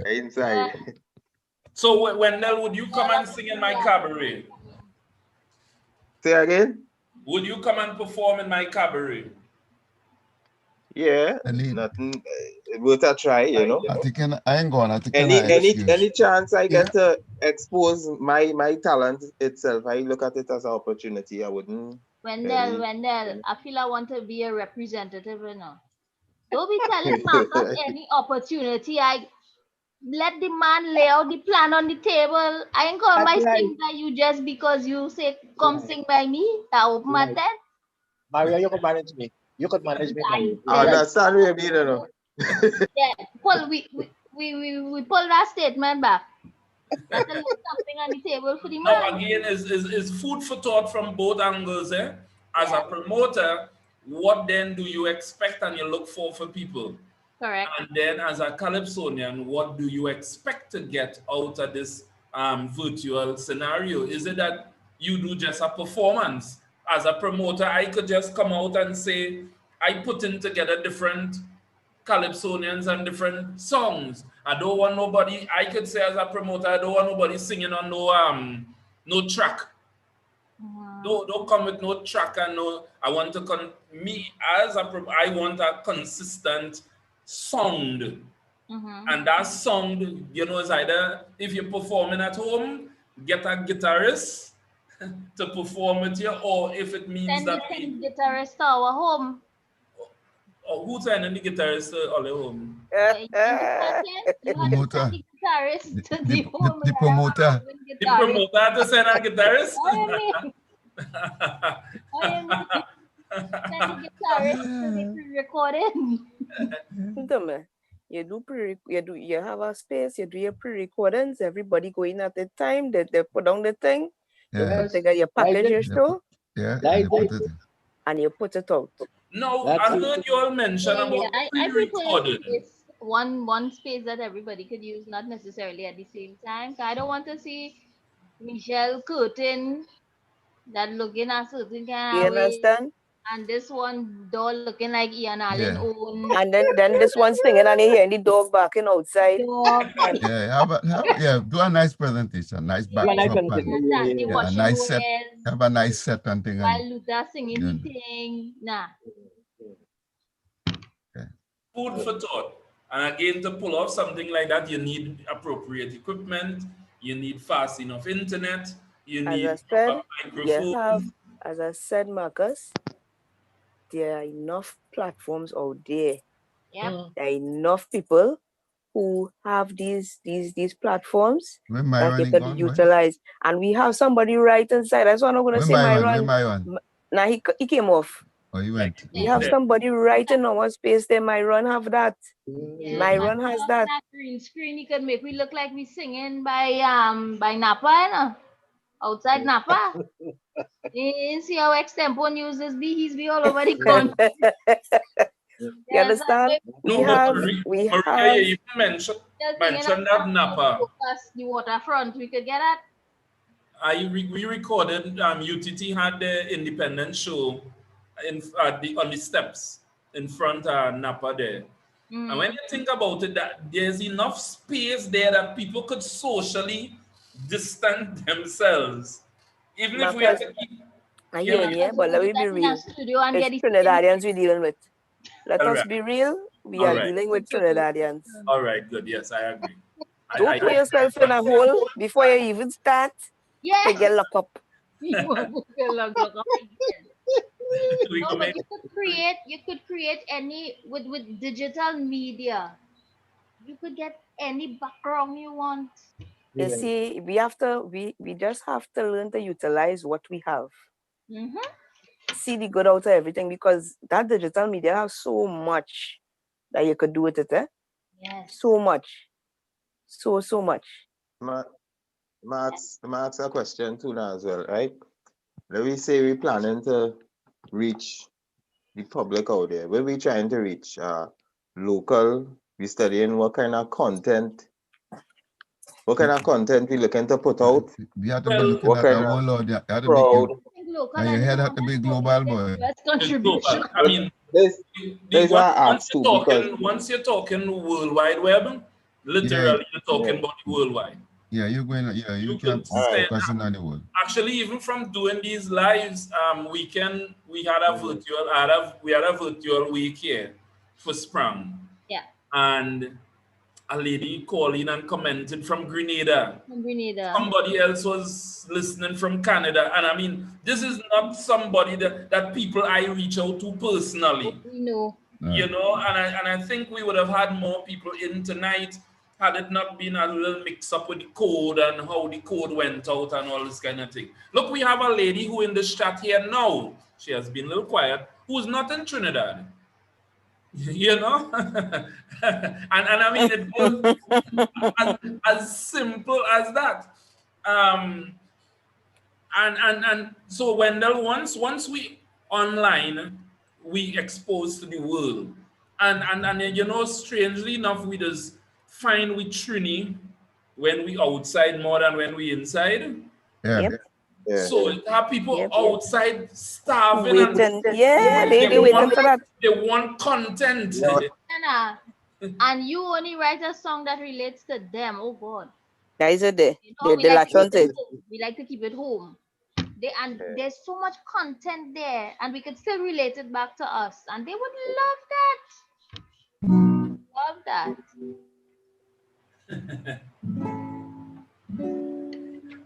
Inside. So Wendell, would you come and sing in my cabaret? Say again? Would you come and perform in my cabaret? Yeah, nothing. Worth a try, you know. I ain't going. I think Any chance I get to expose my talent itself, I look at it as an opportunity. I wouldn't. Wendell, I feel I want to be a representative now. Don't be telling Marcus any opportunity. I let the man lay out the plan on the table. I ain't going by sing by you just because you say come sing by me. I open my tent. Maria, you could manage me. You could manage me. I understand what you mean, you know. Yeah, Paul, we pull that statement back. That's a little something on the table for the man. Now again, is food for thought from both angles. As a promoter, what then do you expect and you look for people? Correct. And then as a Calypsonian, what do you expect to get out of this virtual scenario? Is it that you do just a performance? As a promoter, I could just come out and say, I put in together different Calypsonians and different songs. I don't want nobody, I could say as a promoter, I don't want nobody singing on no track. Don't come with no track and no, I want to I want a consistent sound. And that sound, you know, is either if you're performing at home, get a guitarist to perform with you, or if it means that guitarist to our home. Who's sending the guitarist to our home? The promoter. The promoter. The promoter to send a guitarist? Send the guitarist to the pre-recording. You have a space, you do your pre-recordings, everybody going at the time, they put down the thing, you package your show, and you put it out. No, I heard you all mention about pre-recorded. It's one space that everybody could use, not necessarily at the same time. So I don't want to see Michelle Curtin that looking a certain kind of way. Understand? And this one dog looking like Ian Allen own. And then this one singing and you hearing the dog barking outside. Do a nice presentation, nice backdrop, a nice set. Have a nice set and thing. While Luther singing the thing, nah. Food for thought. And again, to pull off something like that, you need appropriate equipment, you need fast enough internet, you need a microphone. As I said, Marcus, there are enough platforms out there. Yeah. There are enough people who have these platforms that they could utilize. And we have somebody right inside. That's what I'm going to say, Myron. Now he came off. Oh, you went. We have Okay. somebody right in our space there. Myron have that. Yeah, Myron has that. that green screen, he could make we look like we singing by Napa, you know? Outside Napa. You see how extempo news is be, he's be all over the country. You understand? We No, but have Maria, you even mentioned that Napa. The waterfront, we could get at. We recorded UTT had the independent show on the steps in front of Napa there. And when you think about it, that there's enough space there that people could socially distance themselves. Even if we have to keep. I hear you, but let me be real. It's Trinidadians we're dealing with. Let us be real. We are dealing with Trinidadians. All right, good. Yes, I agree. Don't put yourself in a hole before you even start to get locked up. No, but you could create any with digital media. You could get any background you want. You see, we just have to learn to utilize what we have. See the good out of everything, because that digital media has so much that you could do with it, eh? Yes. So much. So much. Max a question too now as well, right? Let me say we're planning to reach the public out there. Where we trying to reach? Local, we studying what kind of content we looking to put out. We have to be looking at the whole audience. And your head had to be global, boy. That's contribution. I mean, once you're talking World Wide Web, literally you're talking about the worldwide. Yeah, you're going. Yeah, you can't focus on the world. Actually, even from doing these lives, we had a virtual week here for Sprung. Yeah. And a lady called in and commented from Grenada. Somebody else was listening from Canada. And I mean, this is not somebody that people I reach out to personally. No. You know, and I think we would have had more people in tonight had it not been a little mix up with the code and how the code went out and all this kind of thing. Look, we have a lady who in this chat here now, she has been a little quiet, who's not in Trinidad. You know? and I mean, it goes as simple as that. And so Wendell, once we online, we exposed to the world. And you know, strangely enough, we just find with Trini when we outside more than when we inside. Yeah. So have people outside starving waiting. They waiting for that. They want content. And you only write a song that relates to them. Oh God. That is it there. You know, they latch on to it. We like to keep it home. There's so much content there, and we could still relate it back to us, and they would love that.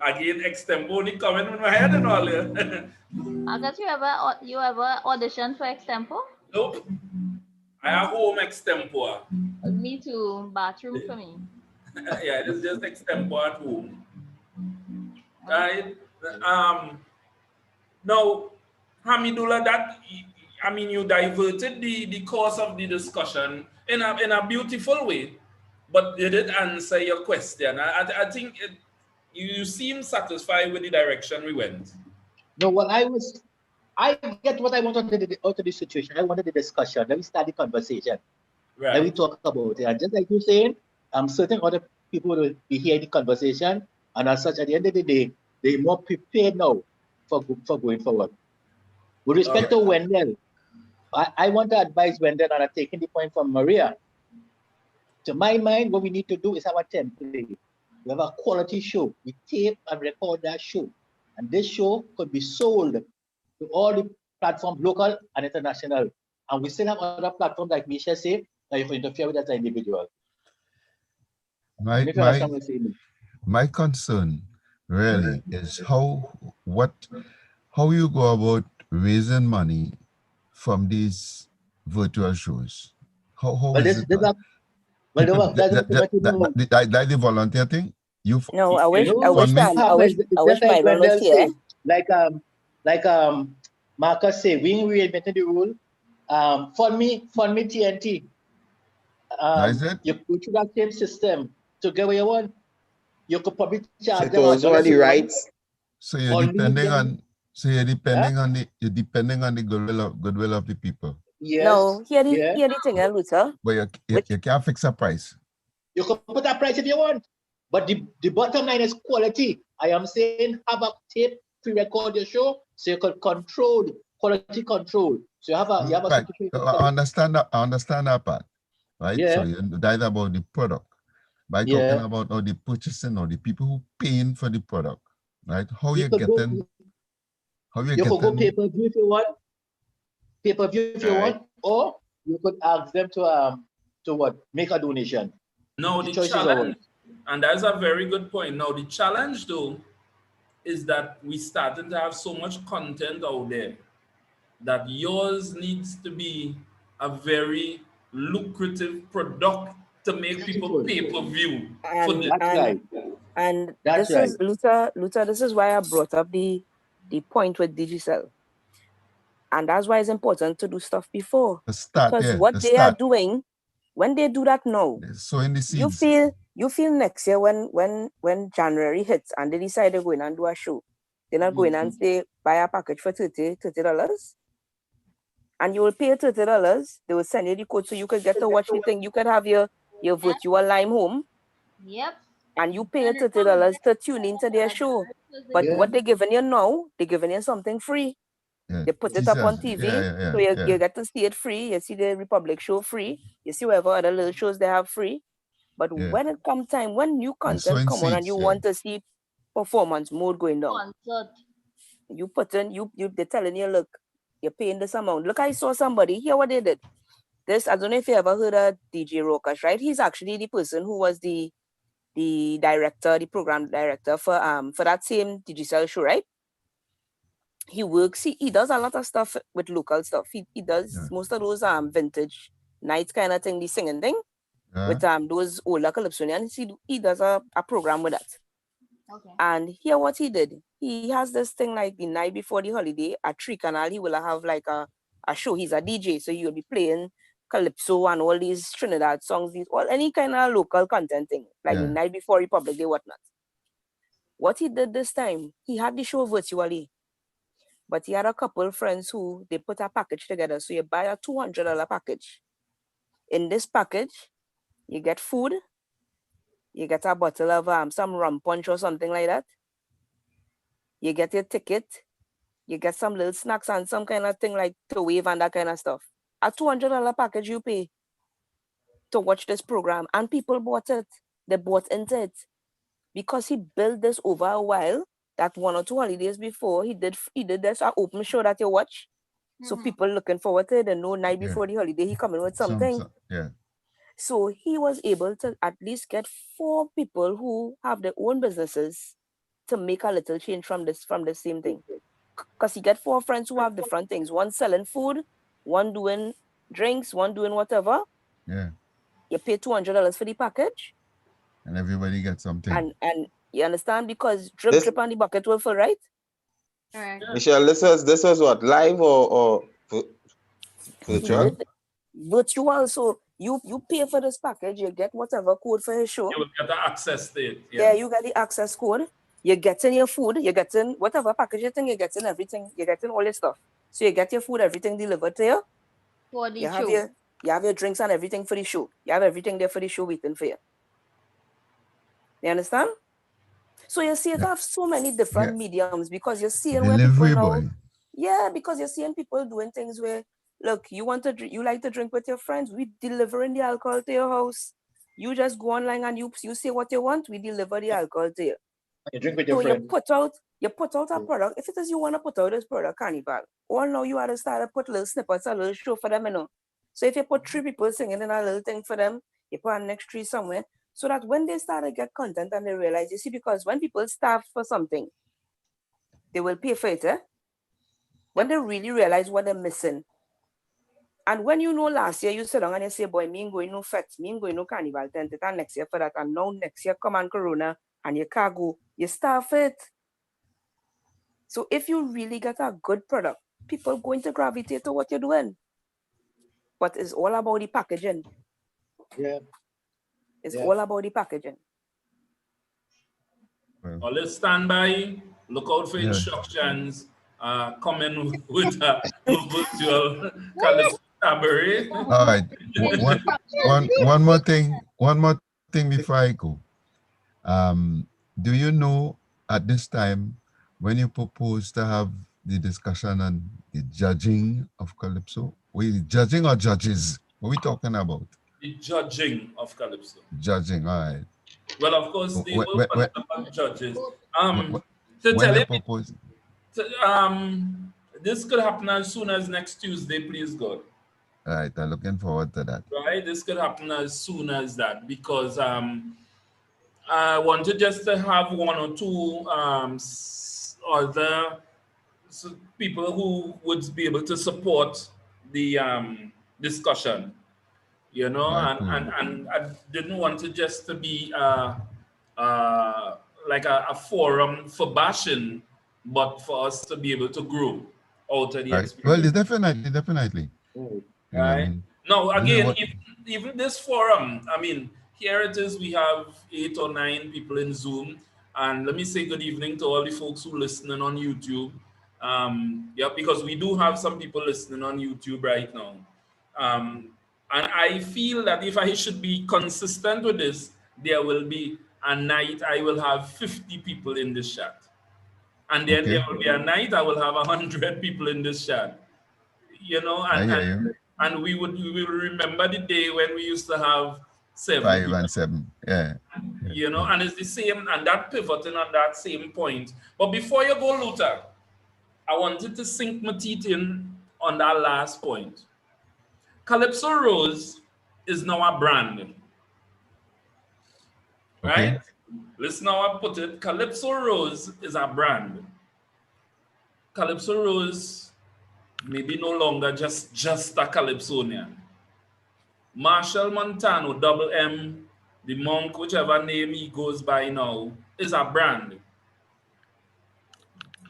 Again, extempo coming in my head and all. I guess you ever audition for extempo? Nope. I have home extempo. Me too. Bathroom for me. Yeah, it's just extempo at home. Right? Now, Hamidullah, you diverted the course of the discussion in a beautiful way, but you did answer your question. I think you seem satisfied with the direction we went. No, I get what I wanted out of this situation. I wanted the discussion. Let me start the conversation. Right. Let me talk about it. And just like you're saying, certain other people will be hearing the conversation, and as such, at the end of the day, they're more prepared now for going forward. With respect to Wendell, I want to advise Wendell, and I'm taking the point from Maria. To my mind, what we need to do is have a template. We have a quality show. We tape and record that show. And this show could be sold to all the platforms, local and international. And we still have other platforms, like Misha said, that you can interfere with as an individual. My concern really is how you go about raising money from these virtual shows. How is it? Like the volunteer thing? I wish Byron was here. Like Marcus say, we reinvented the rule. Fund me TNT. Is it? You go through that same system to get what you want. You could probably charge them Those were $1 the a month, rights. So you're or leave depending them. on. So you're depending on the goodwill of the people. Yes. No, here Yeah. the thing, Luther. But you can't fix a price. You can put a price if you want. But the bottom line is quality. I am saying have a tape pre-record your show so you can control quality control. So you have a Right. situation. I understand that part. Right. Yeah. So you're that about the product. By talking about all the purchasing or the people who paying for the product. Right. How you could getting you could go pay-per-view if you want. Pay-per-view if you want, or you could ask them to what? Make a donation. Now the challenge, and that's a very good point. Now the challenge though is that we started to have so much content out there that yours needs to be a very lucrative product to make people pay per view for this. And this is Luther, this is why I brought up the point with Digicel. And that's why it's important to do stuff before. Because what they are doing, when they do that now, you feel next year when January hits and they decide to go in and do a show, they're not going and say buy a package for $30. And you will pay $30. They will send you the code so you could get to watch the thing. You could have your virtual Lime home. Yep. And you pay $30 to tune into their show. But what they're giving you now, they're giving you something free. They put it up on TV, so you get to see it free. You see the Republic show free. You see whatever other little shows they have free. But when it comes time, when new content come on and you want to see performance mode going down, you put in, they're telling you, look, you're paying this amount. Look, I saw somebody, hear what they did. This, I don't know if you ever heard of DJ Rokash, right? He's actually the person who was the director, the program director for that same Digicel show, right? He works, he does a lot of stuff with local stuff. He does most of those vintage nights kind of thing, the singing thing with those older Calypsonians. He does a program with that. Okay. And here what he did, he has this thing like the night before the holiday at 3 Canal, he will have like a show. He's a DJ, so he will be playing Calypso and all these Trinidad songs, any kind of local content thing, like the night before Republic Day, whatnot. What he did this time, he had the show virtually. But he had a couple friends who they put a package together. So you buy a $200 package. In this package, you get food, you get a bottle of some rum punch or something like that. You get your ticket, you get some little snacks and some kind of thing like to wave and that kind of stuff. A $200 package you pay to watch this program, and people bought it. They bought into it because he built this over a while. That 1 or 2 holidays before he did this open show that you watch. So people looking forward to it and know night before the holiday he coming with something. So he was able to at least get 4 people who have their own businesses to make a little change from the same thing. Because he get 4 friends who have different things. One selling food, one doing drinks, one doing whatever. Yeah. You pay $200 for the package. And everybody gets something. And you understand? Because drip on the bucket will fill, right? Right. Michelle, this was what, live or virtual? Virtual. So you pay for this package, you get whatever code for his show. You will get the access to it. Yeah, you get the access code. You're getting your food, you're getting whatever package you think, you're getting everything, you're getting all your stuff. So you get your food, everything delivered to you. For the You show. have your drinks and everything for the show. You have everything there for the show waiting for you. You understand? So you see, it have so many different mediums because you're seeing where people now. Yeah, because you're seeing people doing things where, look, you like to drink with your friends. We delivering the alcohol to your house. You just go online and you say what you want. We deliver the alcohol to you. You drink with your So friends. you put out a product. If it is you want to put out this product, Carnival, all now you have to start to put little snippets, a little show for them, you know. So if you put 3 people singing in a little thing for them, you put a next 3 somewhere, so that when they start to get content and they realize, you see, because when people starve for something, they will pay for it, when they really realize what they're missing. And when you know last year you sit down and you say, boy, me ain't going no fete, me ain't going no carnival tent, and next year for that, and now next year come on Corona and you can't go, you starve it. So if you really get a good product people going to gravitate to what you're doing. But it's all about the packaging. Yeah. It's Yeah. all about the packaging. Well, let's stand by, look out for Yeah. instructions, coming with a virtual Calypso cabaret. All right. One more thing. One more thing before I go. Do you know at this time when you propose to have the discussion on the judging of Calypso? We judging or judges? What are we talking about? The judging of Calypso. Judging. All right. Well, of course, the whole When, concept of judges. To when tell you you, propose, this could happen as soon as next Tuesday, please God. all right, I'm looking forward to that. Right, this could happen as soon as that, because I wanted just to have one or two other people who would be able to support the discussion, you know, Right, and I didn't want it just to be like a forum for bashing, but for us to be able to grow out of the right. experience. Well, definitely. Mm. You know what I Right. mean? Now, You know again, what- even this forum, I mean, here it is, we have 8 or 9 people in Zoom. And let me say good evening to all the folks who are listening on YouTube. Yeah, because we do have some people listening on YouTube right now. And I feel that if I should be consistent with this, there will be a night I will have 50 people in this chat. And then Okay. there will be a night I will have 100 people in this chat. You know, I hear you. and we will remember the day when we used to have 7 5 people, and 7. Yeah. you know, and it's the same, and that pivoting on that same point. But before you go, Luther, I wanted to sink my teeth in on that last point. Calypso Rose is now a brand, right? Okay. Listen how I put it. Calypso Rose is a brand. Calypso Rose maybe no longer just a Calypsonian. Marshall Montano, double M, the monk, whichever name he goes by now, is a brand.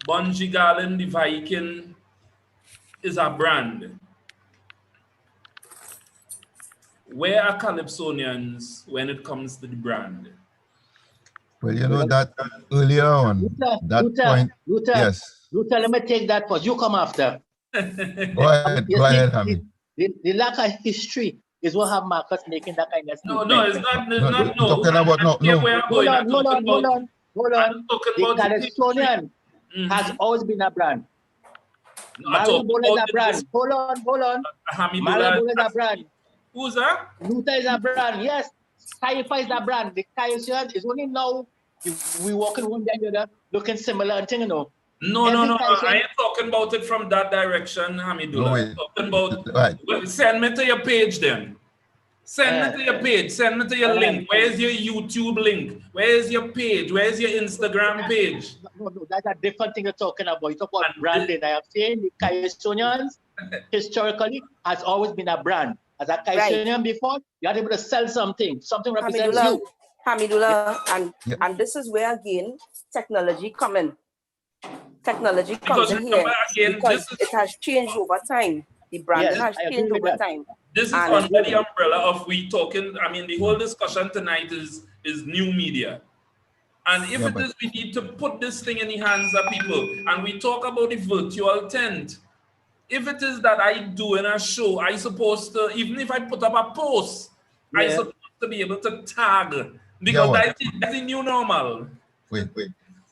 Bungie Garland, the Viking, is a brand. Where are Calypsonians when it comes to the brand? Well, you know that earlier on, Luther, yes. Luther, let me take that first. You come after. Go ahead, Hamid. The lack of history is what have Marcus making that kind of statement. No, it's not. It's No, not. you're talking about no. Hold on. I'm talking The about Calypsonian has always been a brand. Marabole is a brand. Hold on. Marabole is a brand. Who's that? Luther is a brand. Yes. Sci-fi is a brand. The Calypsonian is only now we walking one day and the other looking similar and thing, you know. No. I ain't talking about it from that direction, Hamidullah. No, I'm talking about, right. well, send me to your page then. Send me to your page. Send me to your link. Where's your YouTube link? Where's your page? Where's your Instagram page? No, that's a different thing you're talking about. You talk about branding. I have seen the Calypsonians historically has always been a brand. As a Calypsonian before, you are able to sell something represents you. Hamidullah, and this is where again technology come in. Technology comes in here because it has changed over time. The branding has changed over time. This is under the umbrella of we talking. I mean, the whole discussion tonight is new media. And if it is, we need to put this thing in the hands of people. And we talk about the virtual tent. If it is that I do in a show, I supposed to, even if I put up a post, I supposed to be able to tag. Because that's the new normal. Wait.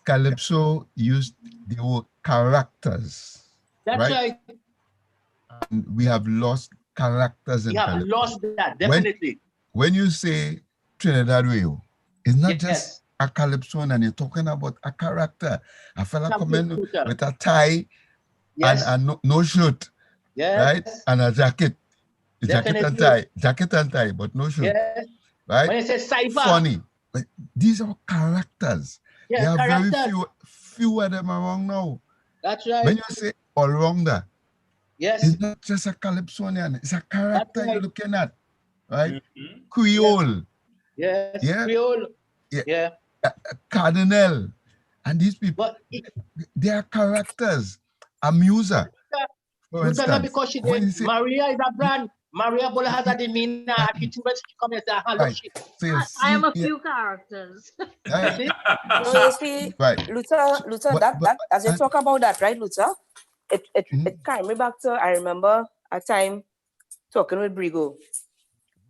Calypso used the word characters. That's right. And we have lost characters in Calypso. We have lost that, definitely. When you say Trinidad Rio, it's not just a Calypsonian, and you're talking about a character. A fella coming with a tie and no shirt, right? And a jacket. Jacket and tie, but no shirt. Yes. Right? When you say cyber. Funny. But these are characters. Yes, there are very few of them around now. That's right. When you say all-rounder, yes, it's not just a Calypsonian, it's a character you're looking at, right? Creole. Yes, Creole. Yeah. Cardinal. And these people, they are characters. Amuser. For Luther, not instance, because she when did. you say, Maria is a brand. Maria Bola has a demeanor attitude when she comes and say, hello, right, she. so you I am see, a yeah, few characters. You right, see? No, you see, right, Luther, but, that as you and, talk about that, right, Luther? It mhm. carried me back to, I remember a time talking with Brigo.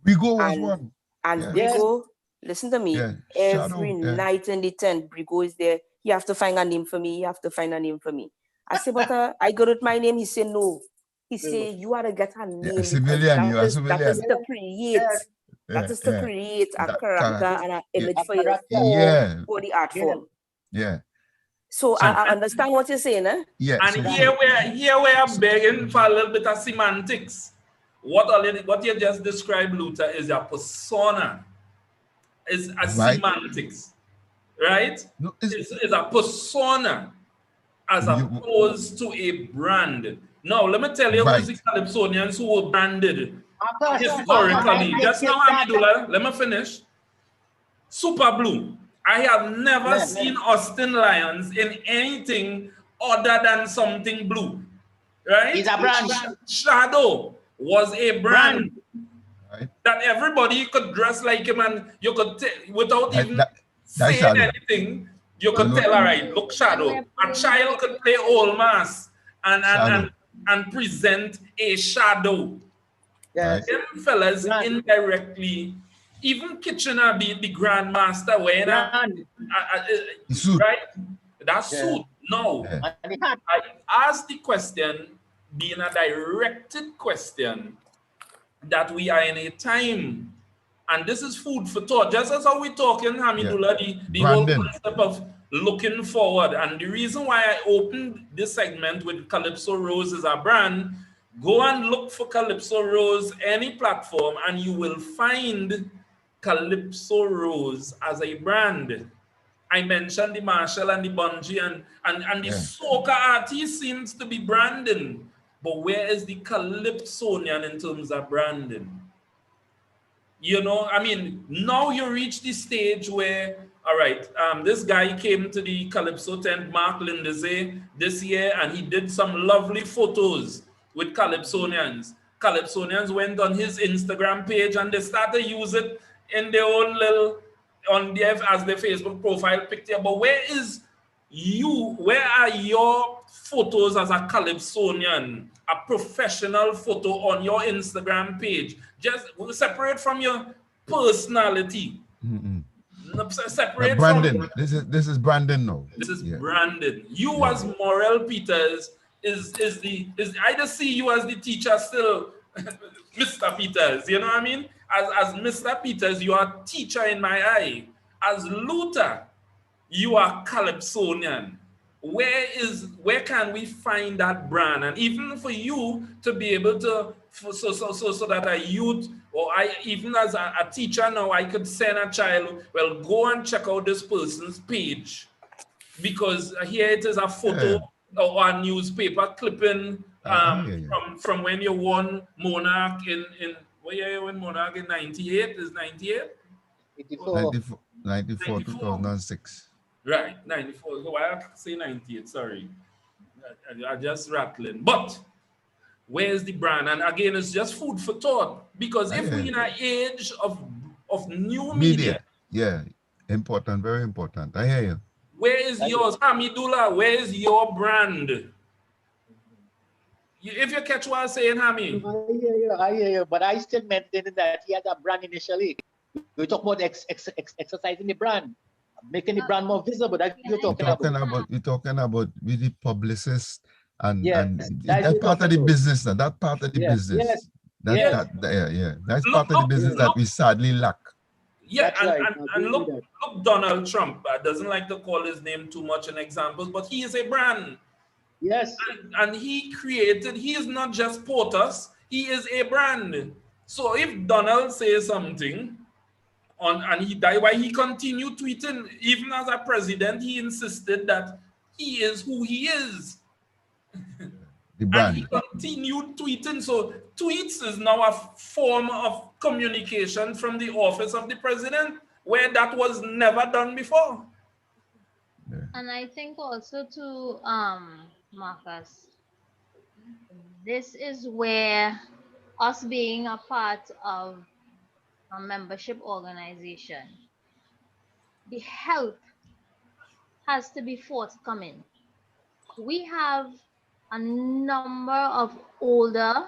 Rigo was And one. and Yeah, Yes. Brigo, listen to me. yeah, Every Shadow, yeah, night in the tent, Brigo is there. You have to find a name for me. You have to find a name for me. I say, but I go with my name. He say no. He say you ought to get a yeah, a name because civilian, you are that is civilian. to create. Yes. That Yeah, is to yeah, create a that character character. and an Yeah, image A for your character. yeah, for the art Yes. form. yeah. So So, I understand what you're saying, eh? yeah, And so, here so, we're begging for a little bit of semantics. What you just described, Luther, is a persona, is a right, semantics, right? no, It's a persona as you, opposed to a brand. Now, let me tell you who's the right, Calypsonians who were branded Marcus, I historically. take Just it now, that. Hamidullah, let me finish. Super Blue. I have never Yes. seen Austin Lions in anything other than something blue, right? He's a brand. Shadow was a brand Brand. right, that everybody could dress like him and you could without that, even that, that saying Shadow. anything, you But could You know, tell, all right, blue, look, when Shadow. we're A playing child blue, could play all mass and Shadow, present a shadow. right, Yes. Them fellas Brand. indirectly, even Kitchener be the grandmaster wearing Brand. the suit, right? That Yeah. suit. No, yeah, And the hat. I asked the question being a directed question that we are in a time, and this is food for thought. Just as how we're talking, yeah, Hamidullah, the whole Brandon, concept of looking forward. And the reason why I opened this segment with Calypso Rose as a brand, go and look for Calypso Rose, any platform, and you will find Calypso Rose as a brand. I mentioned the Marshall and the Bungie and the yeah, soca artist seems to be branding. But where is the Calypsonian in terms of branding? You know, I mean, now you reach the stage where, all right, this guy came to the Calypso tent, Mark Lindsay, this year, and he did some lovely photos with Calypsonians. Calypsonians went on his Instagram page and they started to use it in their own little, on their, as their Facebook profile picture. But where is you? Where are your photos as a Calypsonian? A professional photo on your Instagram page. Just separate from your personality. mm-mm. Separate from Brandon, this is Brandon now. this is Yeah, Brandon. You yeah, as Morel Peters is I just see you as the teacher still, Mr. Peters. You know what I mean? As Mr. Peters, you are a teacher in my eye. As Luther, you are Calypsonian. Where can we find that brand? And even for you to be able to so that a youth or I even as a teacher now I could send a child, well, go and check out this person's page because here it is a photo yeah, or a newspaper clipping I hear you. from when you won Monarch in what year you won Monarch in 98 is 98 84. 94, 94. 2006. Right, 94. So why I say 98? Sorry. I just rattling. But where's the brand? And again, it's just food for thought. Because if Yeah. we're in an age of new Media, media, yeah, important, very important. I hear you. where is yours? Hamidullah, where is your brand? If you catch what I'm saying, Hami. I hear you. But I still maintain that he had a brand initially. We talk about exercising the brand, making the brand more visible. That's what you're talking about. We're talking about with the publicist and Yes, that's what part you're of the talking business now. That part of the Yes, business. yes. Yeah. That's Look, part of the business that we sadly lack. Yeah, That's right. and look Donald Trump doesn't like to call his name too much in examples, but he is a brand. Yes. And he is not just POTUS, he is a brand. So if Donald says something and why he continued tweeting, even as a president, he insisted that he is who he is. The And he brand. continued tweeting. So tweets is now a form of communication from the office of the president, where that was never done before. And I think also to Marcus, this is where us being a part of a membership organization, the help has to be forthcoming. We have a number of older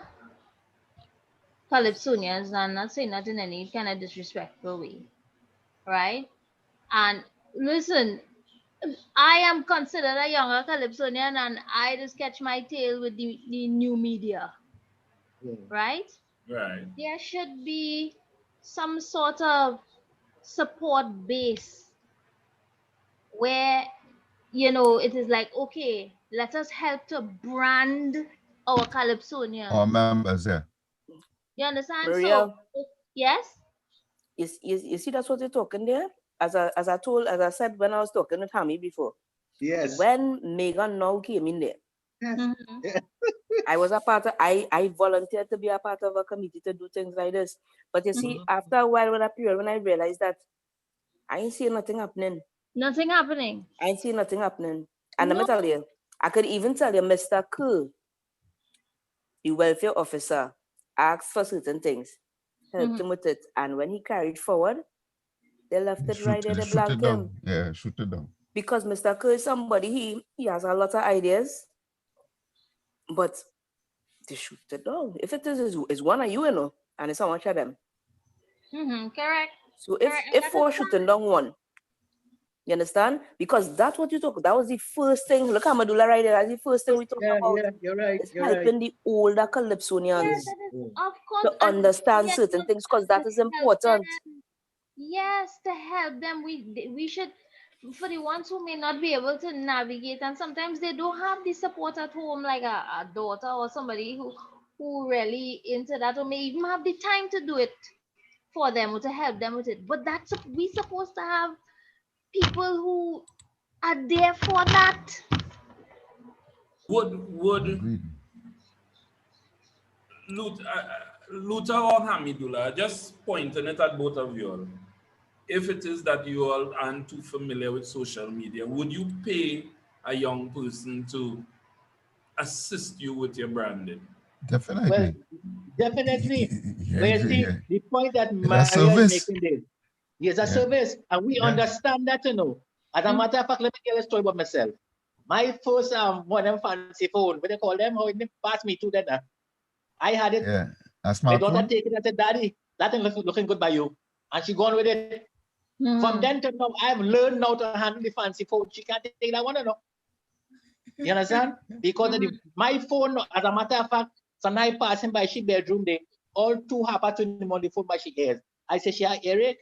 Calypsonians, and I'm not saying that in any kind of disrespectful way, right? And listen, I am considered a younger Calypsonian and I just catch my tail with the new media, right? Right. There should be some sort of support base where, it is like, okay, let us help to brand our Calypsonians. Our members, yeah. You understand? Maria, So, yes? you see that's what you're talking there? As I said when I was talking with Hammy before. Yes. When Megan now came in there, Yes. Mhm. I was a part of, I volunteered to be a part of a committee to do things like this. But you see, after a while, when I realized that I ain't seeing nothing happening. Nothing happening. I ain't seeing nothing happening. And let me No. tell you, I could even tell you, Mr. Kerr, the welfare officer, asked for certain things, helped him with it. And when he carried forward, they left it right there, they Shoot it blanked down. him. Yeah, shoot it down. Because Mr. Kerr is somebody, he has a lot of ideas, but they shoot it down. If it is one of you, and it's how much of them. Correct. So Correct. if we're shooting down one, you understand? Because that's what you talk. That was the first thing. Look at Madula right there. That's the first thing we talk about. Yeah, you're right. It's You're helping right. the older Yeah, Calypsonians that is, Mm. of course. to And understand yes, certain things, because that is to help important. them. Yes, to help them. We should, for the ones who may not be able to navigate, and sometimes they don't have the support at home, like a daughter or somebody who really into that, or may even have the time to do it for them or to help them with it. But that's we supposed to have people who are there for that. Would Agreed. Luther or Hamidullah, just pointing it at both of you all. If it is that you all aren't too familiar with social media, would you pay a young person to assist you with your branding? Well, Definitely. definitely. Yeah, But you yeah, see, yeah. the point that It's a Maria is service. making there, yes, a Yeah. service, and we Yeah. understand that, As a matter of fact, let me tell you a story about myself. My first one of them fancy phone, what they call them, how it passed me to that. I had it. Yeah. A My daughter smartphone? take it and said, Daddy, that thing looking good by you. And she gone with it. From then to now, I've learned now to handle the fancy phone. She can't take that one, You understand? Because of my phone, as a matter of fact, some night passing by she bedroom day, all 2 hours to him on the phone by she ears. I say, she Eric.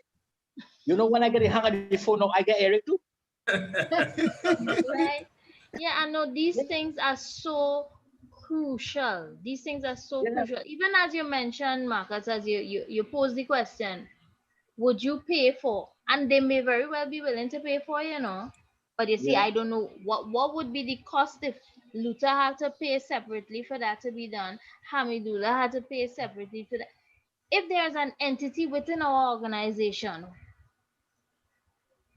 You know when I get the hang of the phone now, I get Eric too. Right? Yeah, I know these things are so crucial. These things are so crucial. Even as you mentioned, Marcus, as you pose the question, would you pay for? And they may very well be willing to pay for, But you see, Yeah. I don't know what would be the cost if Luther had to pay separately for that to be done. Hamidullah had to pay separately for that. If there's an entity within our organization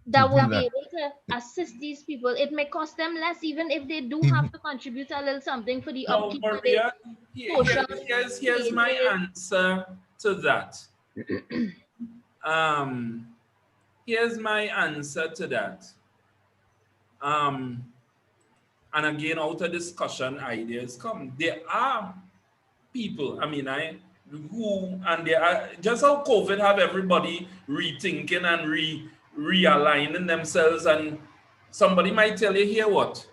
that do would be that. able to assist these people, it may cost them less, even if they do have Even to contribute a little something for the Now, upkeep of their Maria, social here's my pages. answer to that. Here's my answer to that. And again, out of discussion, ideas come. There are people, and they are just how COVID have everybody rethinking and realigning themselves. And somebody might tell you, here what?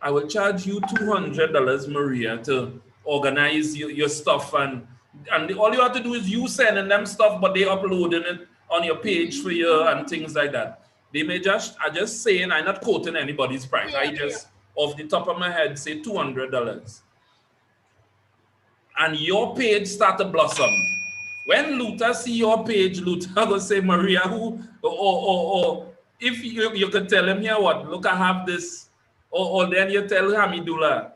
I will charge you $200, Maria, to organize your stuff, and all you have to do is you sending them stuff, but they uploading it on your page for you and things like that. They may I just saying, I'm not quoting anybody's price. I just off the top of my head say $200, and your page start to blossom. When Luther see your page, Luther will say, Maria, who or if you could tell him, here what, look, I have this, or then you tell Hamidullah,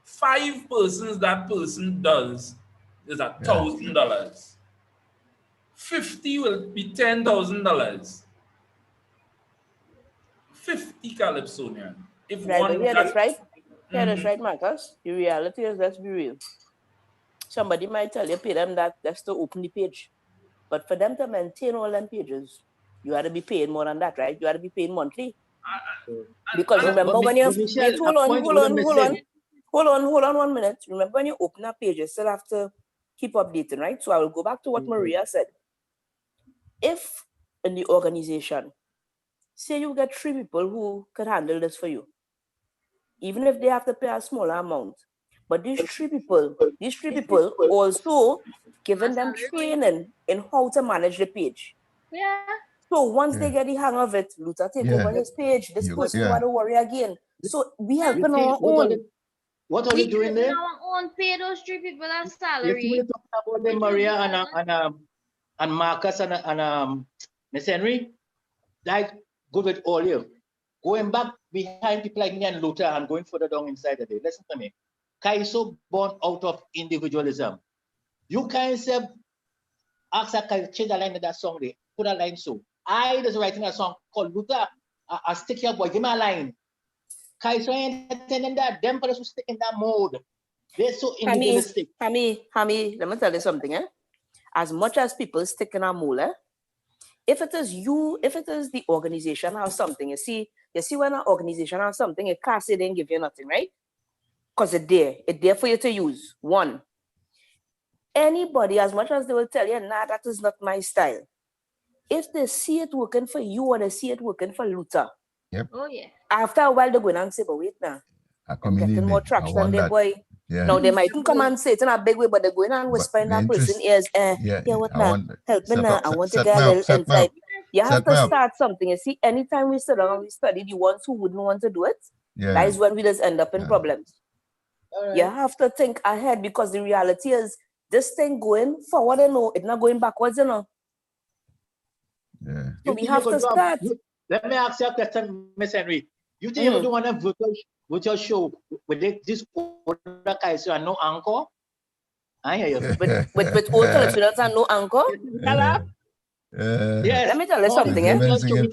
5 persons that person does is $1,000. 50 will be $10,000. 50 Calypsonian. If Right, but one hear this, right? Yeah, that's right, Marcus. The reality is, let's be real. Somebody might tell you, pay them that, that's to open the page. But for them to maintain all them pages, you had to be paying more than that, right? You had to be paying monthly. Because remember when you wait, hold on 1 minute. Remember when you open a page, you still have to keep updating, right? So I will go back to what Maria said. If in the organization, say you get 3 people who could handle this for you, even if they have to pay a smaller amount, but these three people also giving them training in how to manage the page. Yeah. So once they get the hang of it, Luther take over his page. This person don't have to worry again. So we helping our own. What are you doing there? Our own pay those 3 people a You see, salary. we're talking about them, Maria and Marcus and Miss Henry. Like, good with all you. Going back behind people like me and Luther and going further down inside the day. Listen to me. Calypso born out of individualism. You can't say, ask a change the line of that song there. Put a line so. I was writing a song called Luther, a stick your boy, give me a line. Calypso ain't attending that. Them fellas who stick in that mode. They're so individualistic. Hammy, let me tell you something, eh? As much as people stick in a mold, eh? If it is the organization or something, you see when an organization or something, it can't say they didn't give you nothing, right? Because it's there for you to use. One, anybody, as much as they will tell you, nah, that is not my style. If they see it working for you or they see it working for Luther, oh yeah. After a while they go and say, but wait now, I'm getting more traction than their boy. Yeah. Now they mightn't come and say it in a big way, but they're going and whispering that person's ears, what now? Help me now. I want to get a little insight. You have to start something. You see, anytime we sit down and we study the ones who wouldn't want to do it, that is when we just end up in problems. Right. You have to think ahead because the reality is this thing going forward, it's not going backwards, Yeah. So we have to start. Let me ask you a question, Miss Henry. You think you would want a virtual show with this older guys and no anchor? I hear you. With old Calypso and no anchor? Yes. Let me tell you something. Let me tell you something.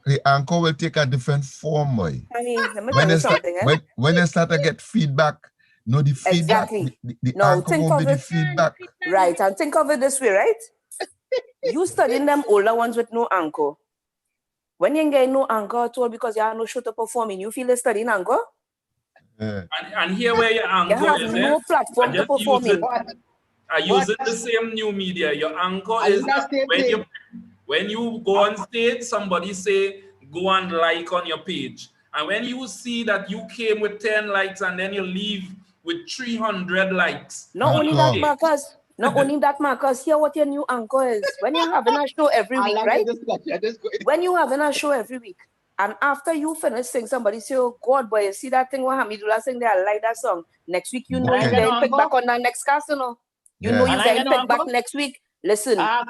The anchor will take a different form, boy. Let me tell you something. When they start to get feedback, the feedback. Exactly. The anchor will be the feedback. Right, and think of it this way, right? You studying them older ones with no anchor. When you get no anchor at all because you have no show to perform in, you feel like studying anchor? And here where your anchor you have is, no platform to perform in. I using the same new media. Your anchor is when you go on stage, somebody say, go and like on your page. And when you see that you came with 10 likes and then you leave with 300 likes. Not only that, Marcus, hear what your new anchor is. When you're having a show every week, right? When you're having a show every week, and after you finish sing, somebody say, oh God, boy, you see that thing what Hamidullah sing there, I like that song. Next week, you know you're getting picked back on that next cast, You know you're getting picked back next week. Listen, the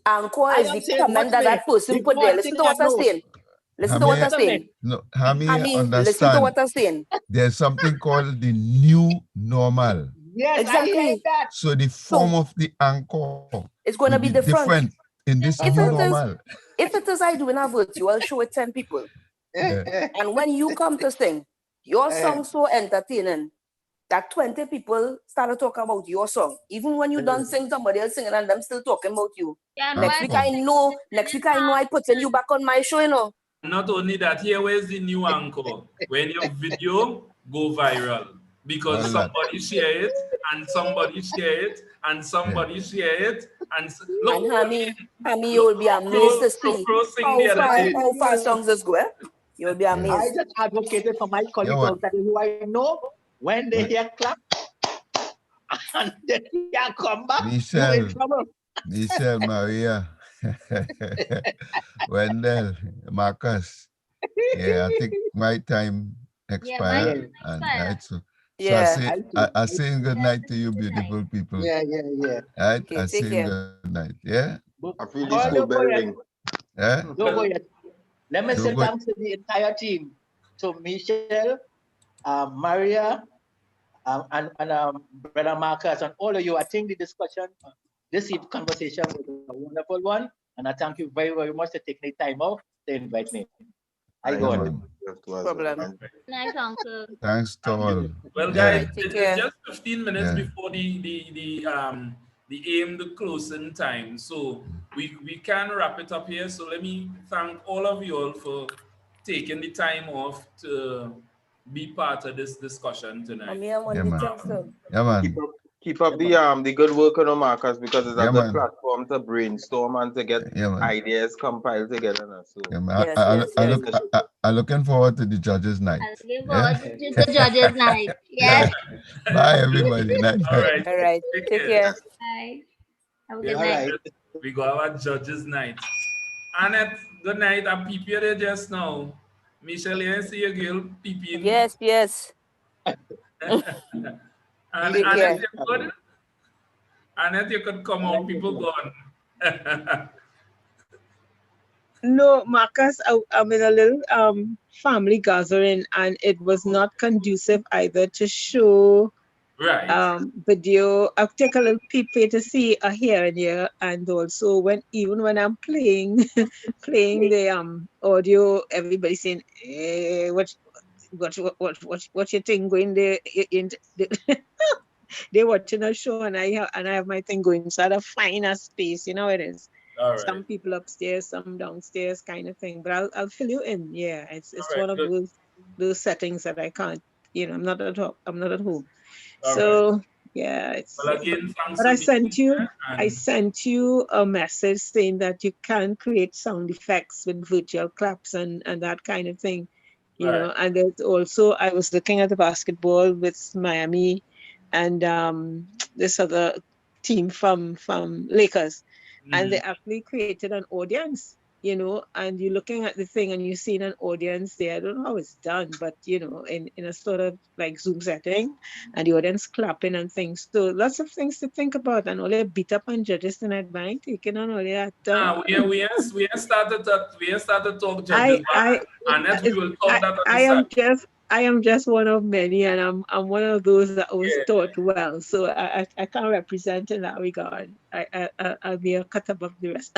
anchor is the comment that person put there. Listen to what I'm saying. Listen to what I'm saying. No, understand. Listen to what I'm saying. There's something called the new normal. Yes, exactly. So the form of the anchor is going to be different in this new normal. If it is I doing a virtual show with 10 people, and when you come to sing, your song so entertaining that 20 people started talking about your song. Even when you done sing somebody else singing and them still talking about you. Yeah, next week I know I putting you back on my show, Not only that, here where's the new anchor. When your video go viral. Because somebody share it, and somebody share it, and somebody share it, and look. And Hammy, you'll be amazed to see how far songs is going. You'll be amazed. I just advocated for my colleagues that who I know when they hear clap and they hear come back. Michelle, Maria, Wendell, Marcus. Yeah, I think my time expired. I saying good night to you, beautiful people. Yeah. Right? Okay, I saying good night. Yeah. I feel this whole bell ring. Yeah. Don't go yet. Let me say thanks to the entire team, to Michelle, Maria, and Brother Marcus, and all of you. I think the discussion, this conversation was a wonderful one, and I thank you very, very much for taking the time off to invite me. I I got Yeah, it. agree man. with you as Problem. well. Nice, uncle. Thanks to Thank all. you. Well, Yeah, guys, Right, take it's care. just 15 minutes yeah. before the aimed closing time, so we can wrap it up here. So let me thank all of you all for taking the time off to be part of this discussion tonight. Mommy, I want Yeah, the man. things though. Yeah, man. Keep up Yeah, the good work on Marcus, because it's a Yeah, good man. platform to brainstorm and to get Yeah, man. ideas compiled together now. So Yeah, man. Yes, yes, keep yes. up the show. I'm looking forward to the judges' night. I'm looking Yeah. forward to the judges' night. Yeah. Yes. Bye, everybody. Night, All night. right, All right. take Take care. care. Bye. Have a Yeah, good all night. right. we go our judges' night. Annette, good night. I'm peeping there just now. Michelle, you see your girl peeping. Yes, yes. And Take Annette, care. you good? Annette, you could come All out. right, People gone. No, Marcus, I'm in a little family gathering, and it was not conducive either to show Right. video. I'll take a little peep to see a here and there, and also even when I'm playing playing the audio, everybody saying, what you think going there in the they're watching a show, and I have my thing going, so I have to find a space, you know it is. All right. Some people upstairs, some downstairs, kind of thing. But I'll fill you in. Yeah, it's All right. one of Good. those settings that I can't. I'm not at home. I'm not at home. All right. So yeah, Well, again, thanks but for I being sent you. here. I And sent you a message saying that you can create sound effects with virtual claps and that kind of thing. right. And there's also, I was looking at the basketball with Miami and this other team from Lakers, and they Mhm. actually created an audience, and you're looking at the thing and you're seeing an audience there. I don't know how it's done, but in a sort of like Zoom setting, and the audience clapping and things. So lots of things to think about, and all the beat up on judges tonight, by taking on all that. We ain't started talk I judges, I but Annette, we will talk I that on the I side. am just one of many, and I'm one of those that was Yeah. taught well. So I can't represent in that regard. I'll be a cut above the rest.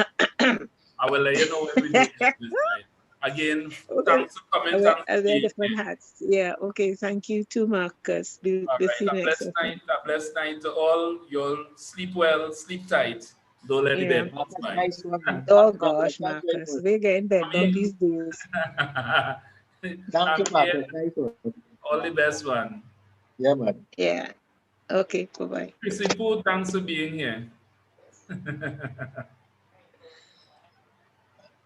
I will let you know when we do judges night. Again, Okay. thanks for coming. I Thanks wear for being different here. hats. Yeah. Okay. Thank you too, Marcus. We'll All see right. you A next blessed time. night. A blessed night to all. You'll sleep well, sleep tight. Don't let the Yeah. bed bugs Marcus, bite. nice one, man. Oh Thanks, Marcus. gosh, Thanks very Marcus, much. we're getting bed bug these days. Thank you, I'm here. Marcus. Nice one. All the best one. Yeah, man. Yeah. Okay. Bye bye. Chrissy Poo, thanks for being here.